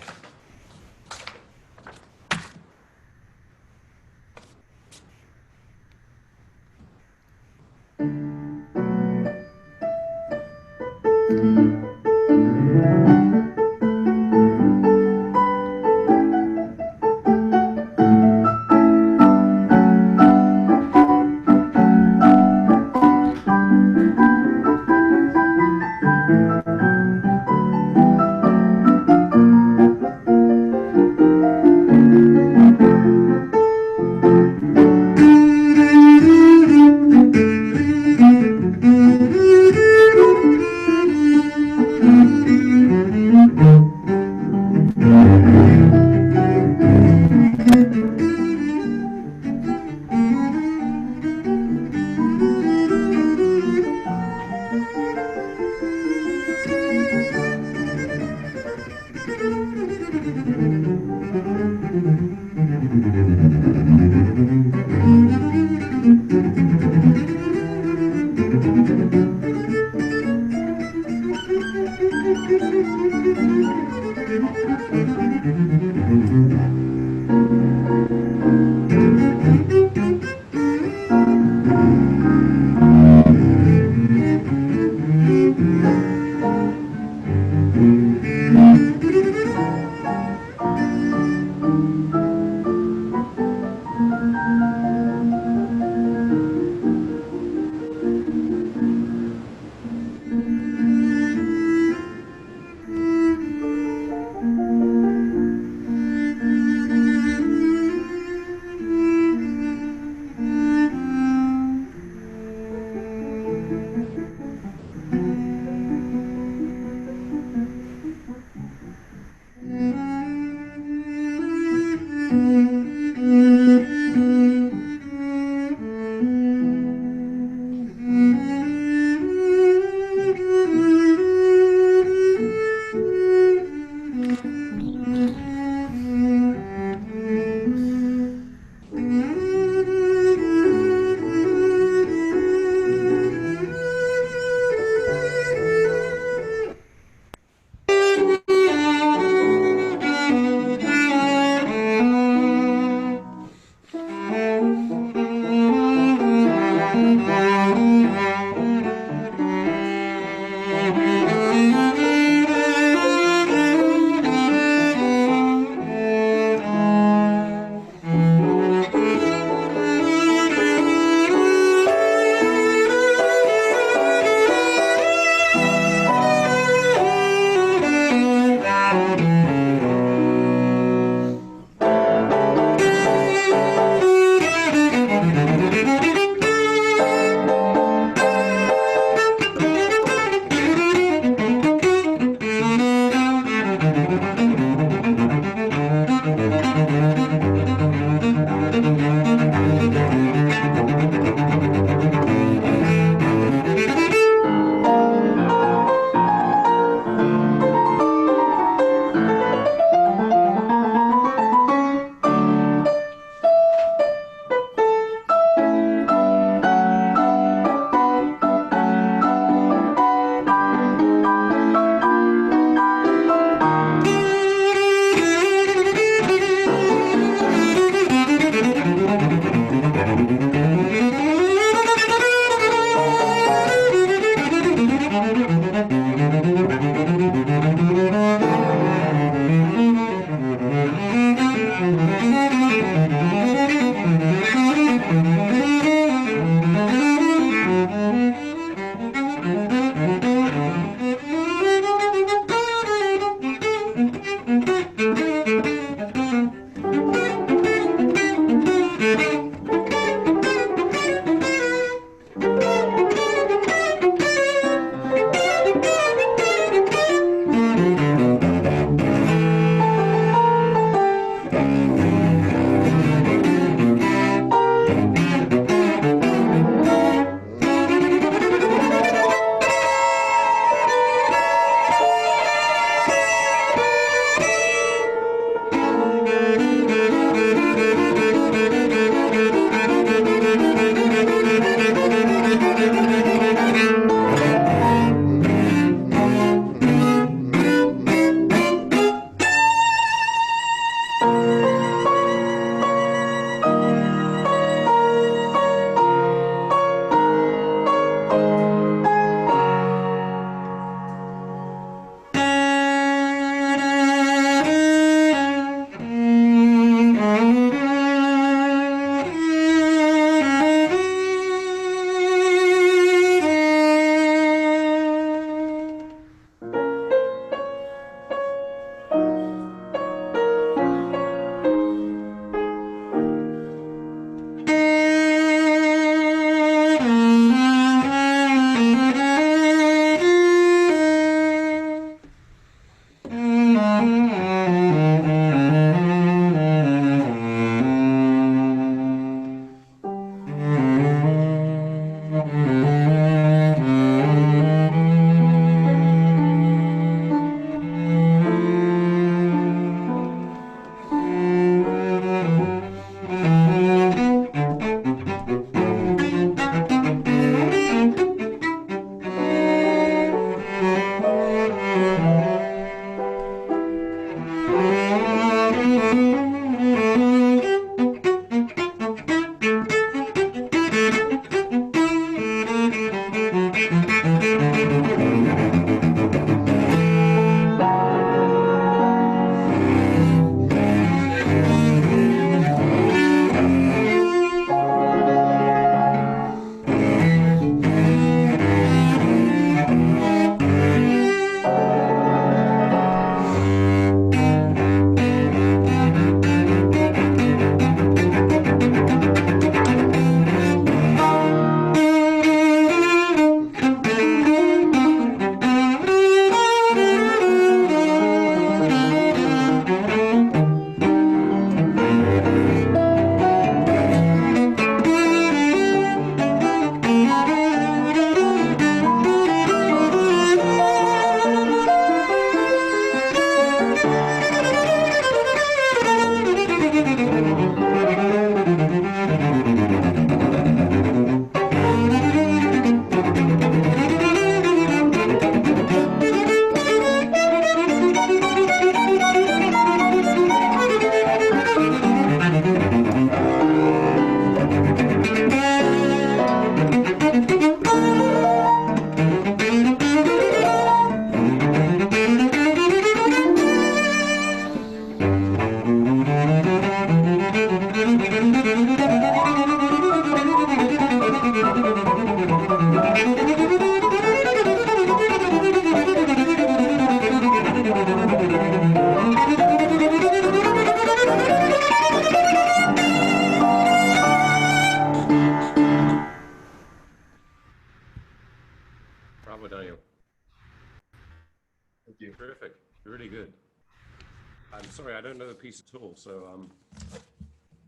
sorry, I don't know the piece at all. So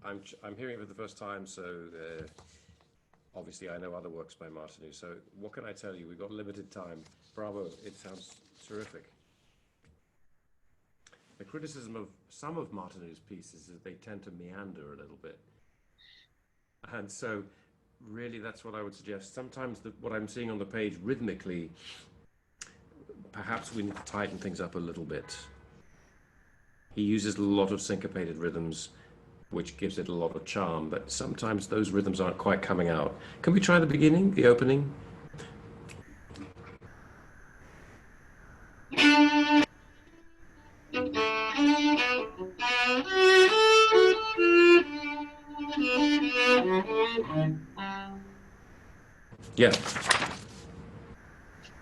I'm hearing it for the first time. So obviously I know other works by Martineau. So what can I tell you? We've got limited time. Bravo! It sounds terrific. The criticism of some of Martineau's pieces is they tend to meander a little bit, and so really that's what I would suggest. Sometimes what I'm seeing on the page rhythmically, perhaps we need to tighten things up a little bit. He uses a lot of syncopated rhythms, which gives it a lot of charm, but sometimes those rhythms aren't quite coming out. Can we try the beginning, the opening? Yeah.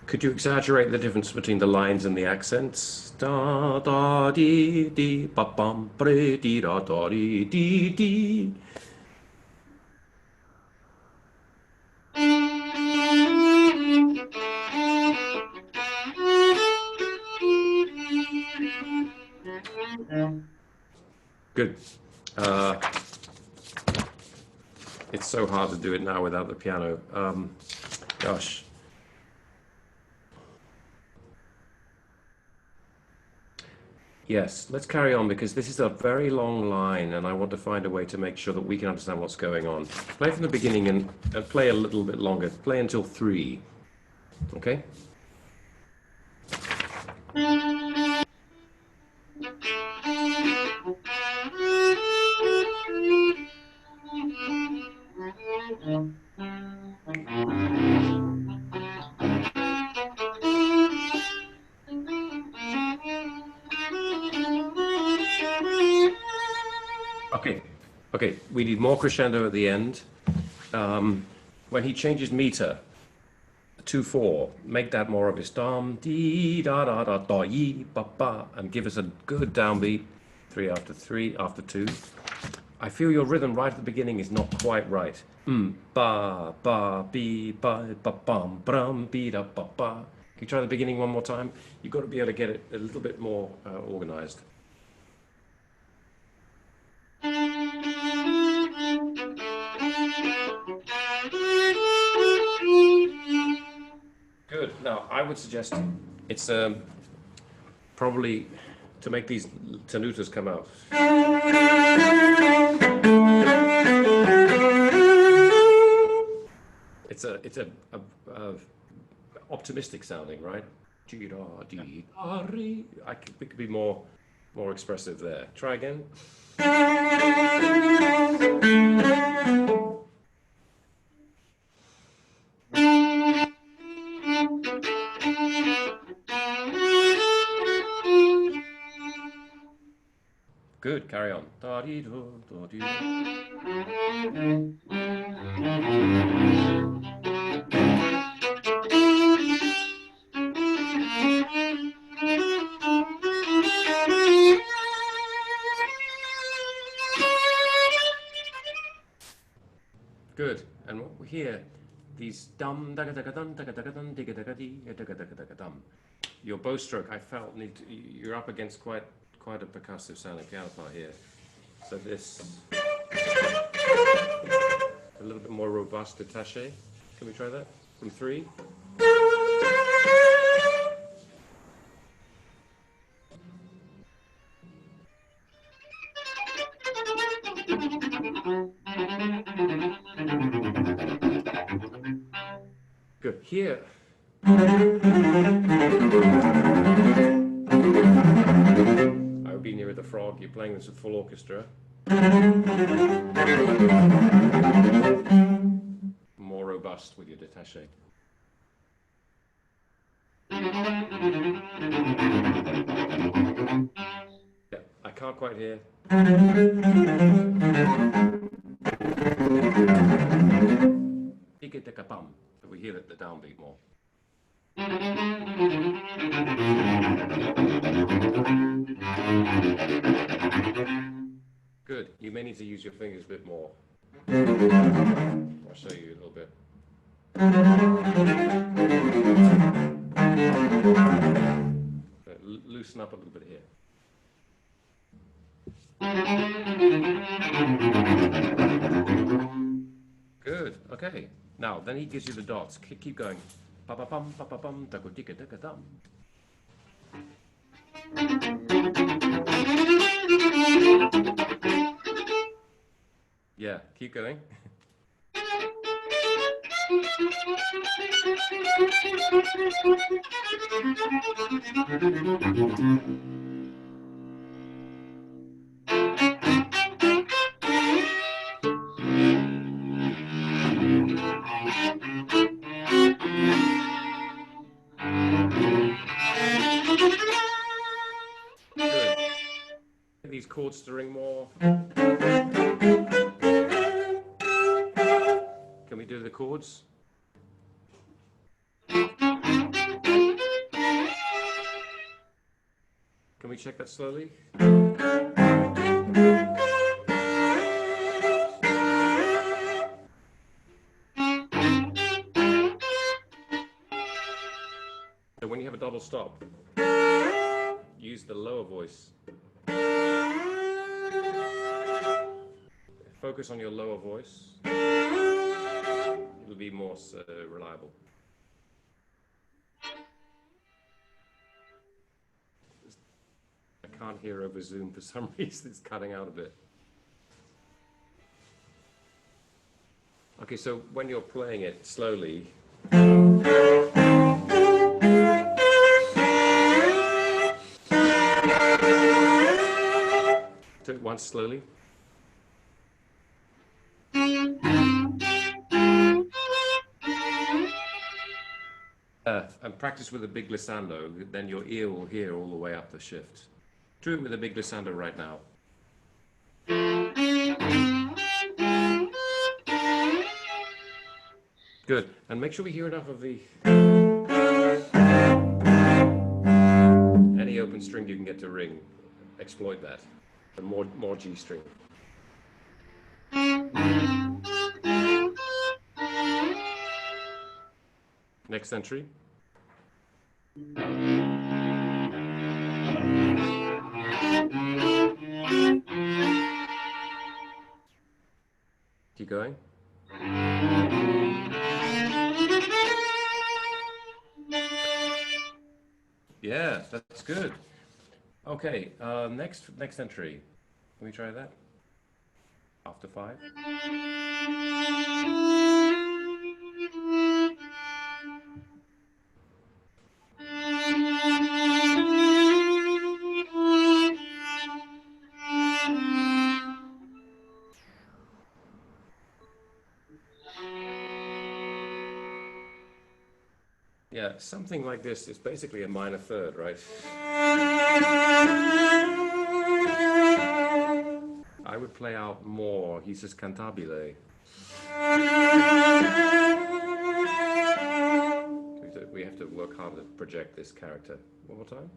Could you exaggerate the difference between the lines and the accents? Da da dee dee ba bum bre dee da da dee dee dee. Good. It's so hard to do it now without the piano. Gosh. Yes, let's carry on because this is a very long line and I want to find a way to make sure that we can understand what's going on. Play from the beginning and play a little bit longer. Play until 3. Okay? Okay, okay, we need more crescendo at the end. When he changes meter, 2/4, make that more of his dum dee da da da da yi ba ba, and give us a good downbeat. 3 after 3 after 2. I feel your rhythm right at the beginning is not quite right. Ba ba be ba ba bum brum be da ba ba. Can you try the beginning one more time? You've got to be able to get it a little bit more organized. Good. Now, I would suggest it's probably to make these tenutas come out. It's a optimistic sounding, right? We could be more expressive there. Try again. Good, carry on. Good, and what we hear, these dum daga daga dum daga daga dum digga daga dee daga daga daga dum. Your bow stroke, I felt, you're up against quite a percussive sounding piano part here. So this a little bit more robust détaché. Can we try that from 3? Good. Here. I would be near the frog. You're playing this with full orchestra. More robust with your détaché. Yeah, I can't quite hear. But we hear the downbeat more. Good. You may need to use your fingers a bit more. I'll show you a little bit. Loosen up a little bit here. Good. Okay. Now, then he gives you the dots. Keep going. Pa pa pum pa pa pum da ko tika tika dum. Yeah, keep going. Good. These chords to ring more. Can we do the chords? Can we check that slowly? So when you have a double stop, use the lower voice. Focus on your lower voice. It'll be more reliable. I can't hear over Zoom for some reason. It's cutting out a bit. Okay, so when you're playing it slowly, do it once slowly. And practice with a big glissando, then your ear will hear all the way up the shift. Do it with a big glissando right now. Good. And make sure we hear enough of the... Any open string you can get to ring, exploit that. And more G string. Next entry. Keep going. Yeah, that's good. Okay, next entry. Can we try that? After 5. Yeah, something like this is basically a minor third, right? I would play out more. He says cantabile. We have to work hard to project this character. One more time.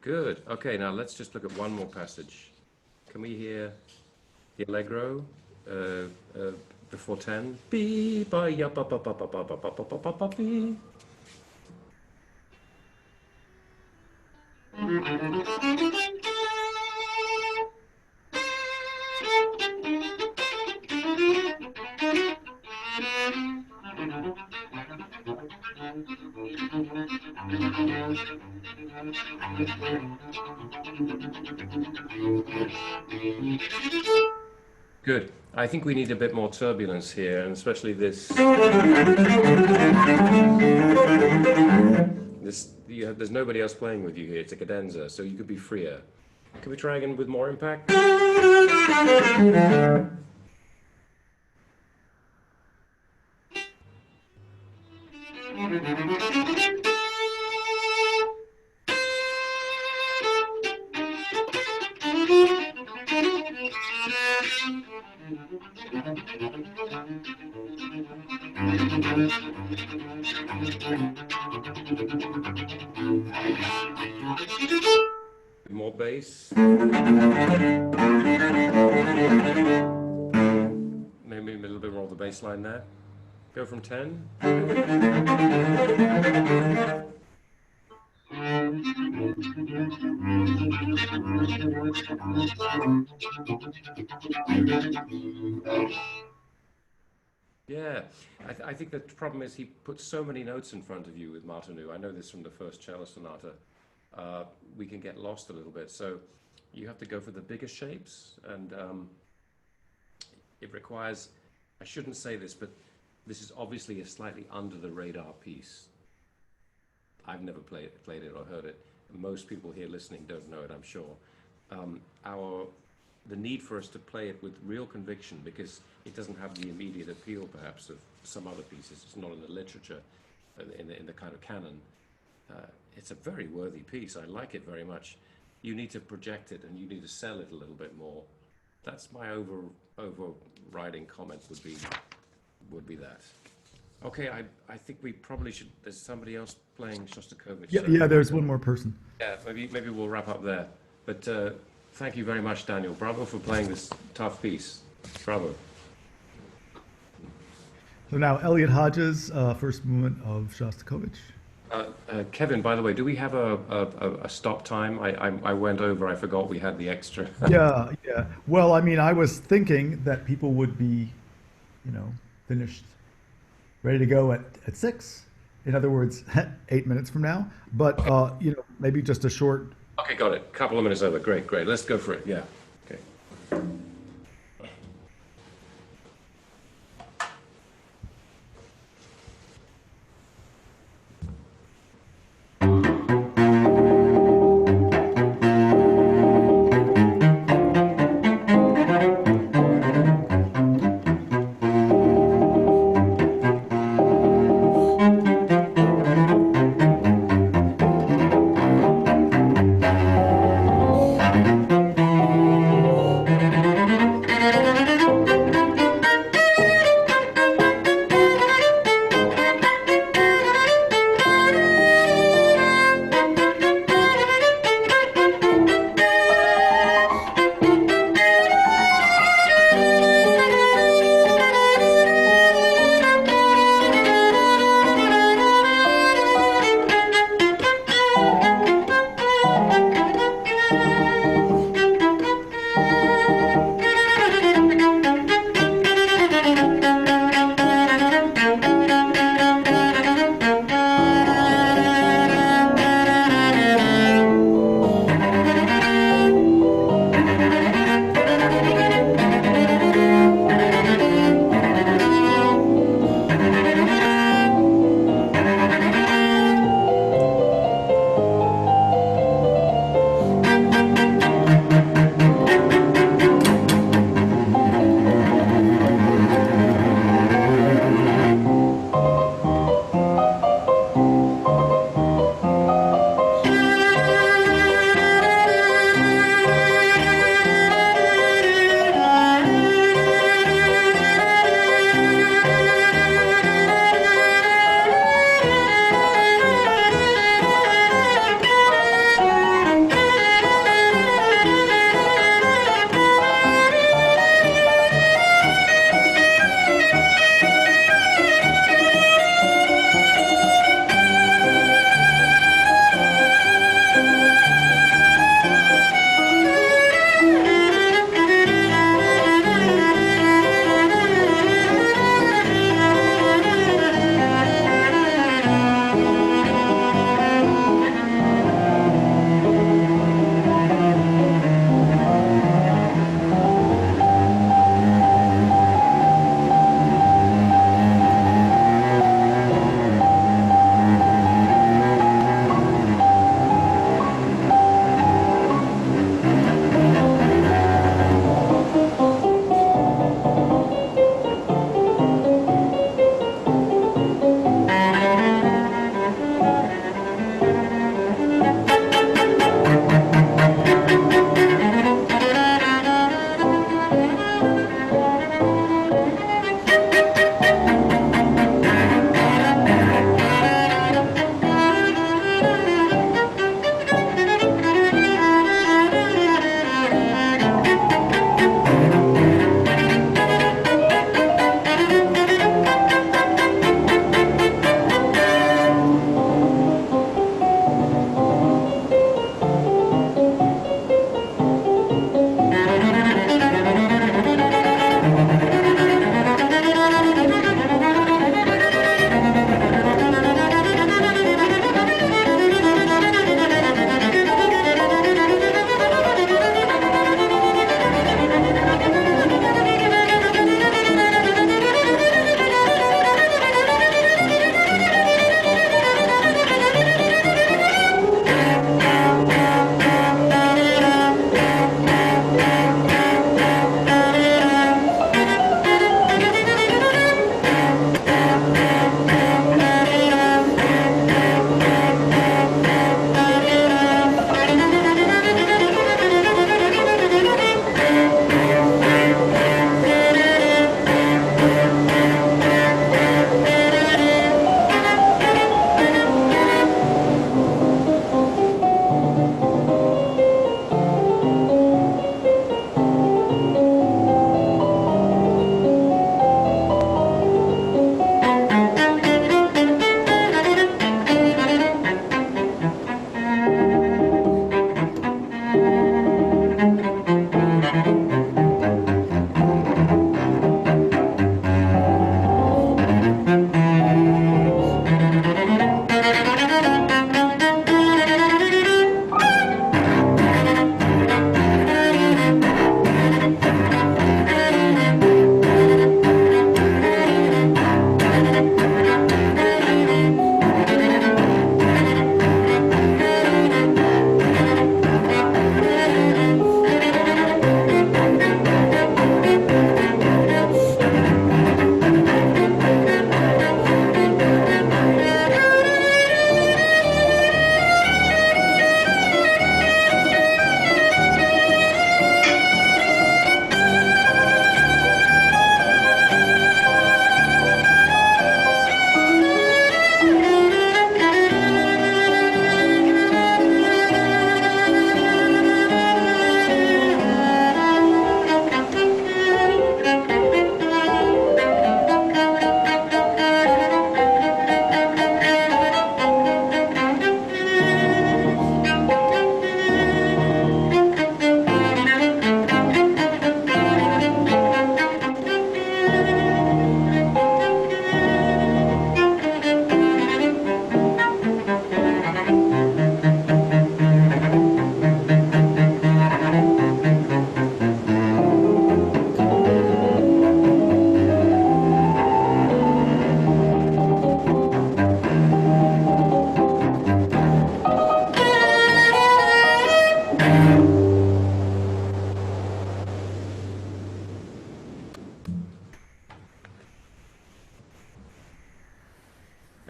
Good. Okay, now let's just look at one more passage. Can we hear the allegro before 10? Be ba ya ba ba ba ba ba ba ba ba ba ba be. Good. I think we need a bit more turbulence here, and especially this. There's nobody else playing with you here. It's a cadenza, so you could be freer. Can we try again with more impact? bass. Maybe a little bit more of the bass line there. Go from 10. Yeah, I think the problem is he puts so many notes in front of you with Martinu. I know this from the first cello sonata. We can get lost a little bit. So you have to go for the bigger shapes, and it requires, I shouldn't say this, but this is obviously a slightly under the radar piece. I've never played it or heard it. Most people here listening don't know it, I'm sure. The need for us to play it with real conviction, because it doesn't have the immediate appeal perhaps of some other pieces. It's not in the literature, in the kind of canon. It's a very worthy piece. I like it very much. You need to project it, and you need to sell it a little bit more. That's my overriding comment would be that. Okay, I think we probably should. There's somebody else playing Shostakovich. Yeah, so- yeah. There's one more person. Yeah, maybe we'll wrap up there. But thank you very much, Daniel. Bravo for playing this tough piece. Bravo. So now Elliot Hodges, first movement of Shostakovich. Kevin, by the way, do we have a stop time? I went over. I forgot we had the extra. Yeah, yeah. Well, I mean, I was thinking that people would be, finished, ready to go at 6. In other words, 8 minutes from now. But maybe just a short. Okay, got it. Couple of minutes over. Great. Let's go for it. Yeah. Okay.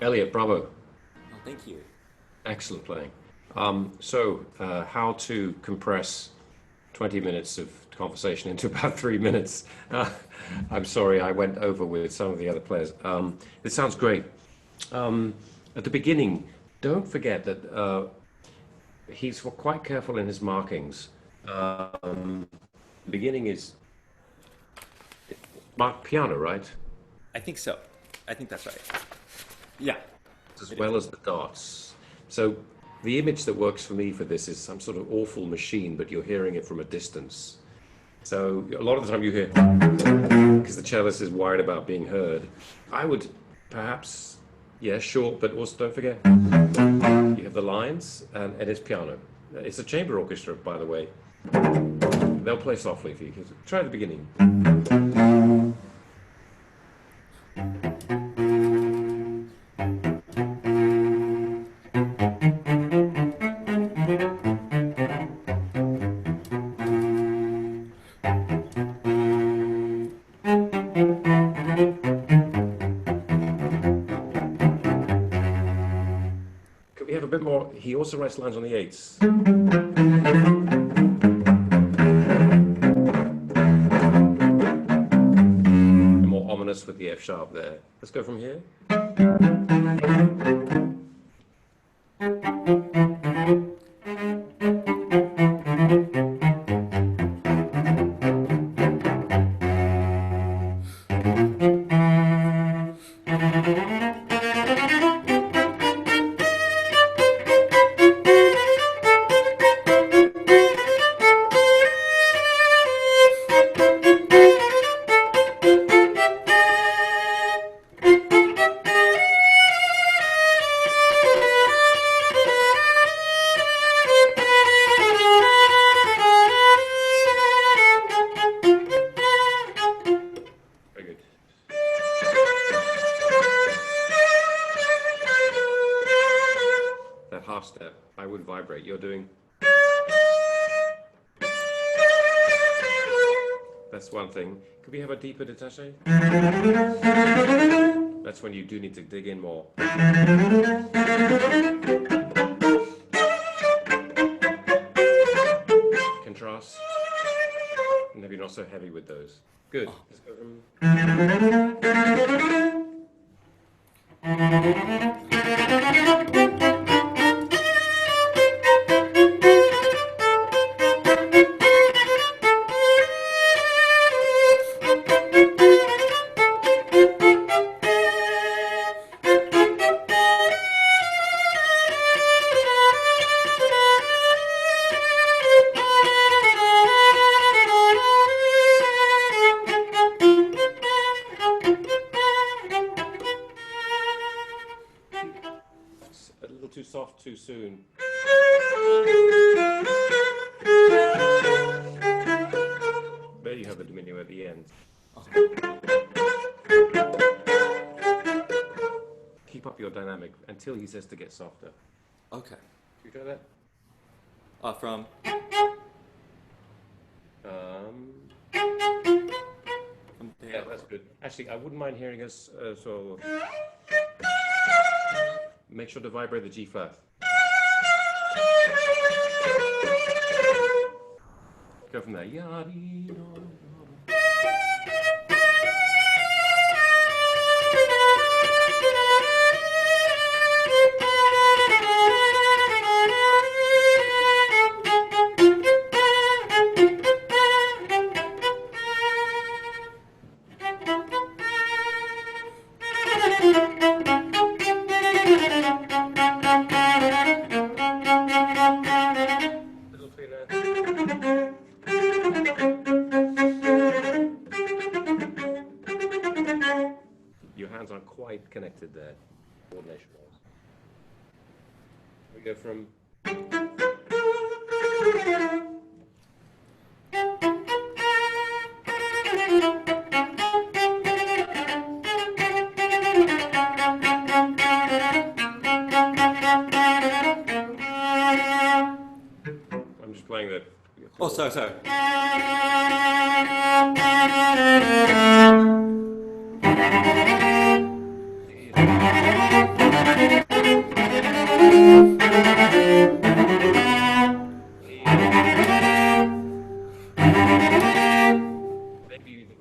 Elliot, bravo. Oh, thank you. Excellent playing. How to compress 20 minutes of conversation into about 3 minutes. I'm sorry, I went over with some of the other players. It sounds great. At the beginning, don't forget that he's quite careful in his markings. The beginning is marked piano, right? I think so. I think that's right. Yeah. As well as the dots. So the image that works for me for this is some sort of awful machine, but you're hearing it from a distance. So a lot of the time you hear, because the cellist is worried about being heard. I would perhaps, yeah, short, but also don't forget, you have the lines, and it's piano. It's a chamber orchestra, by the way. They'll play softly for you. Try the beginning. Could we have a bit more? He also writes lines on the eighths. And more ominous with the F sharp there. Let's go from here. Very good. That half step, I would vibrate. You're doing. That's one thing. Could we have a deeper détaché? That's when you do need to dig in more. Contrast. Maybe not so heavy with those. Good. Let's go from... a little too soft too soon. There you have the diminuendo at the end. Keep up your dynamic until he says to get softer. Okay. You try that? From. Yeah, that's good. Actually, I wouldn't mind hearing us so. Make sure to vibrate the G flat. Go from there. Yada-dee-da-da-da. Little cleaner. Your hands aren't quite connected there, coordination-wise. We go from. I'm just playing the. Oh, sorry.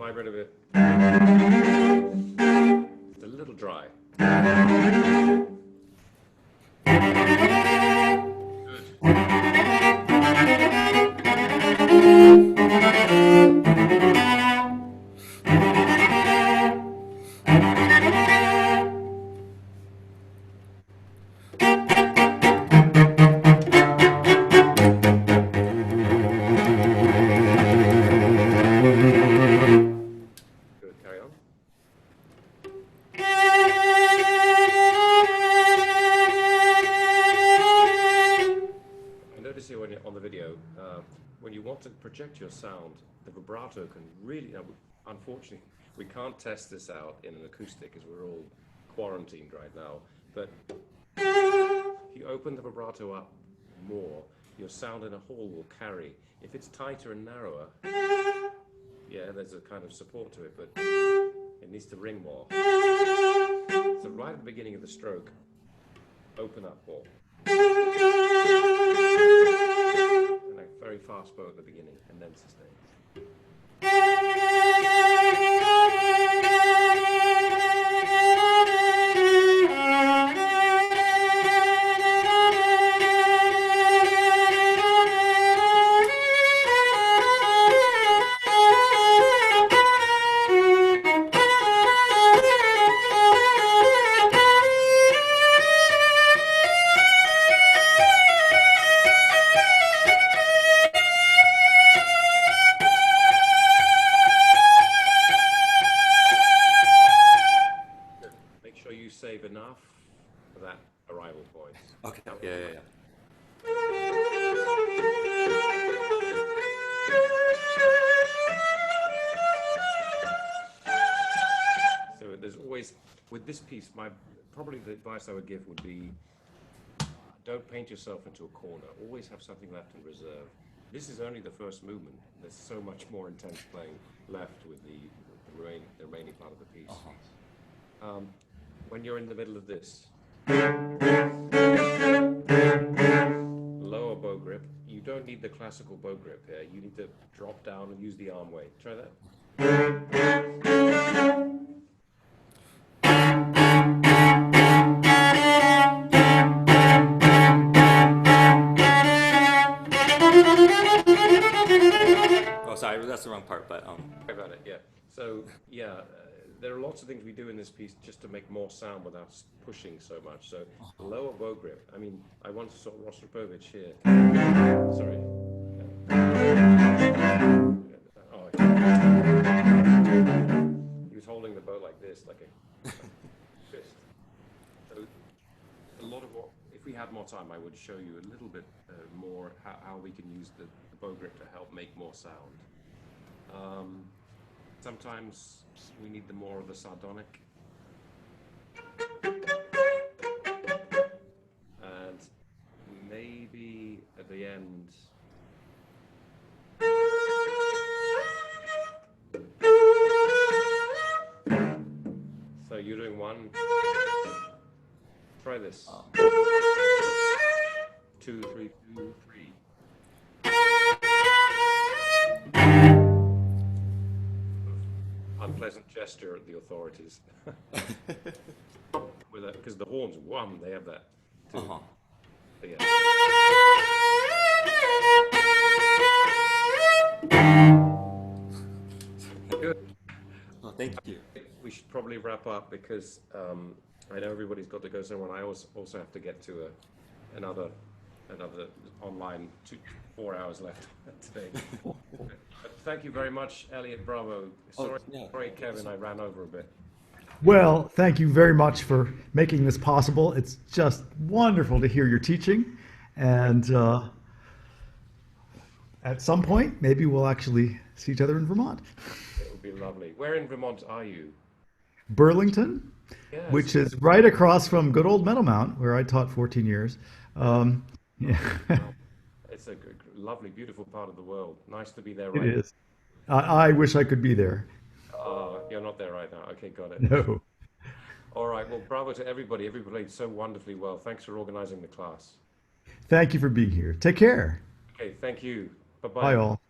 vibrate a bit. It's a little dry. Good, carry on. I notice here when you're on the video, when you want to project your sound, the vibrato can really, unfortunately, we can't test this out in an acoustic as we're all quarantined right now, but if you open the vibrato up more, your sound in a hall will carry. If it's tighter and narrower, yeah, there's a kind of support to it, but it needs to ring more. So right at the beginning of the stroke, open up more. And a very fast bow at the beginning, and then sustain. Make sure you save enough for that arrival point. Okay. Yeah. So there's always, with this piece, probably the advice I would give would be, don't paint yourself into a corner. Always have something left in reserve. This is only the first movement. There's so much more intense playing left with the remaining part of the piece. When you're in the middle of this, lower bow grip, you don't need the classical bow grip here. You need to drop down and use the arm weight. Try that. Oh, sorry, that's the wrong part, but Sorry about it, yeah. So, yeah, there are lots of things we do in this piece just to make more sound without pushing so much. So, lower bow grip. I mean, I once saw Rostropovich here. Sorry. Oh, he was holding the bow like this, like a fist. So, a lot of what, if we had more time, I would show you a little bit more how we can use the bow grip to help make more sound. Sometimes we need more of the sardonic. And maybe at the end, so you're doing one, try this. 2, 3, 2, 3. Unpleasant gesture at the authorities. Because the horns, one, they have that too. But yeah. Good. oh, thank you. We should probably wrap up because I know everybody's got to go somewhere. And I also have to get to another online 4 hours left today. But thank you very much, Elliot. Bravo. Sorry, sorry, Kevin, I ran over a bit. Well, thank you very much for making this possible. It's just wonderful to hear your teaching. And at some point, maybe we'll actually see each other in Vermont. It would be lovely. Where in Vermont are you? Burlington, Yes. which is right across from good old Meadowmount, where I taught 14 years. Yeah. It's a lovely, beautiful part of the world. Nice to be there It right is. I wish I could be there. You're not there right now. Okay, got it. No. All right. Well, bravo to everybody. Everybody played so wonderfully well. Thanks for organizing the class. Thank you for being here. Take care. Okay, thank you. Bye-bye. Bye all.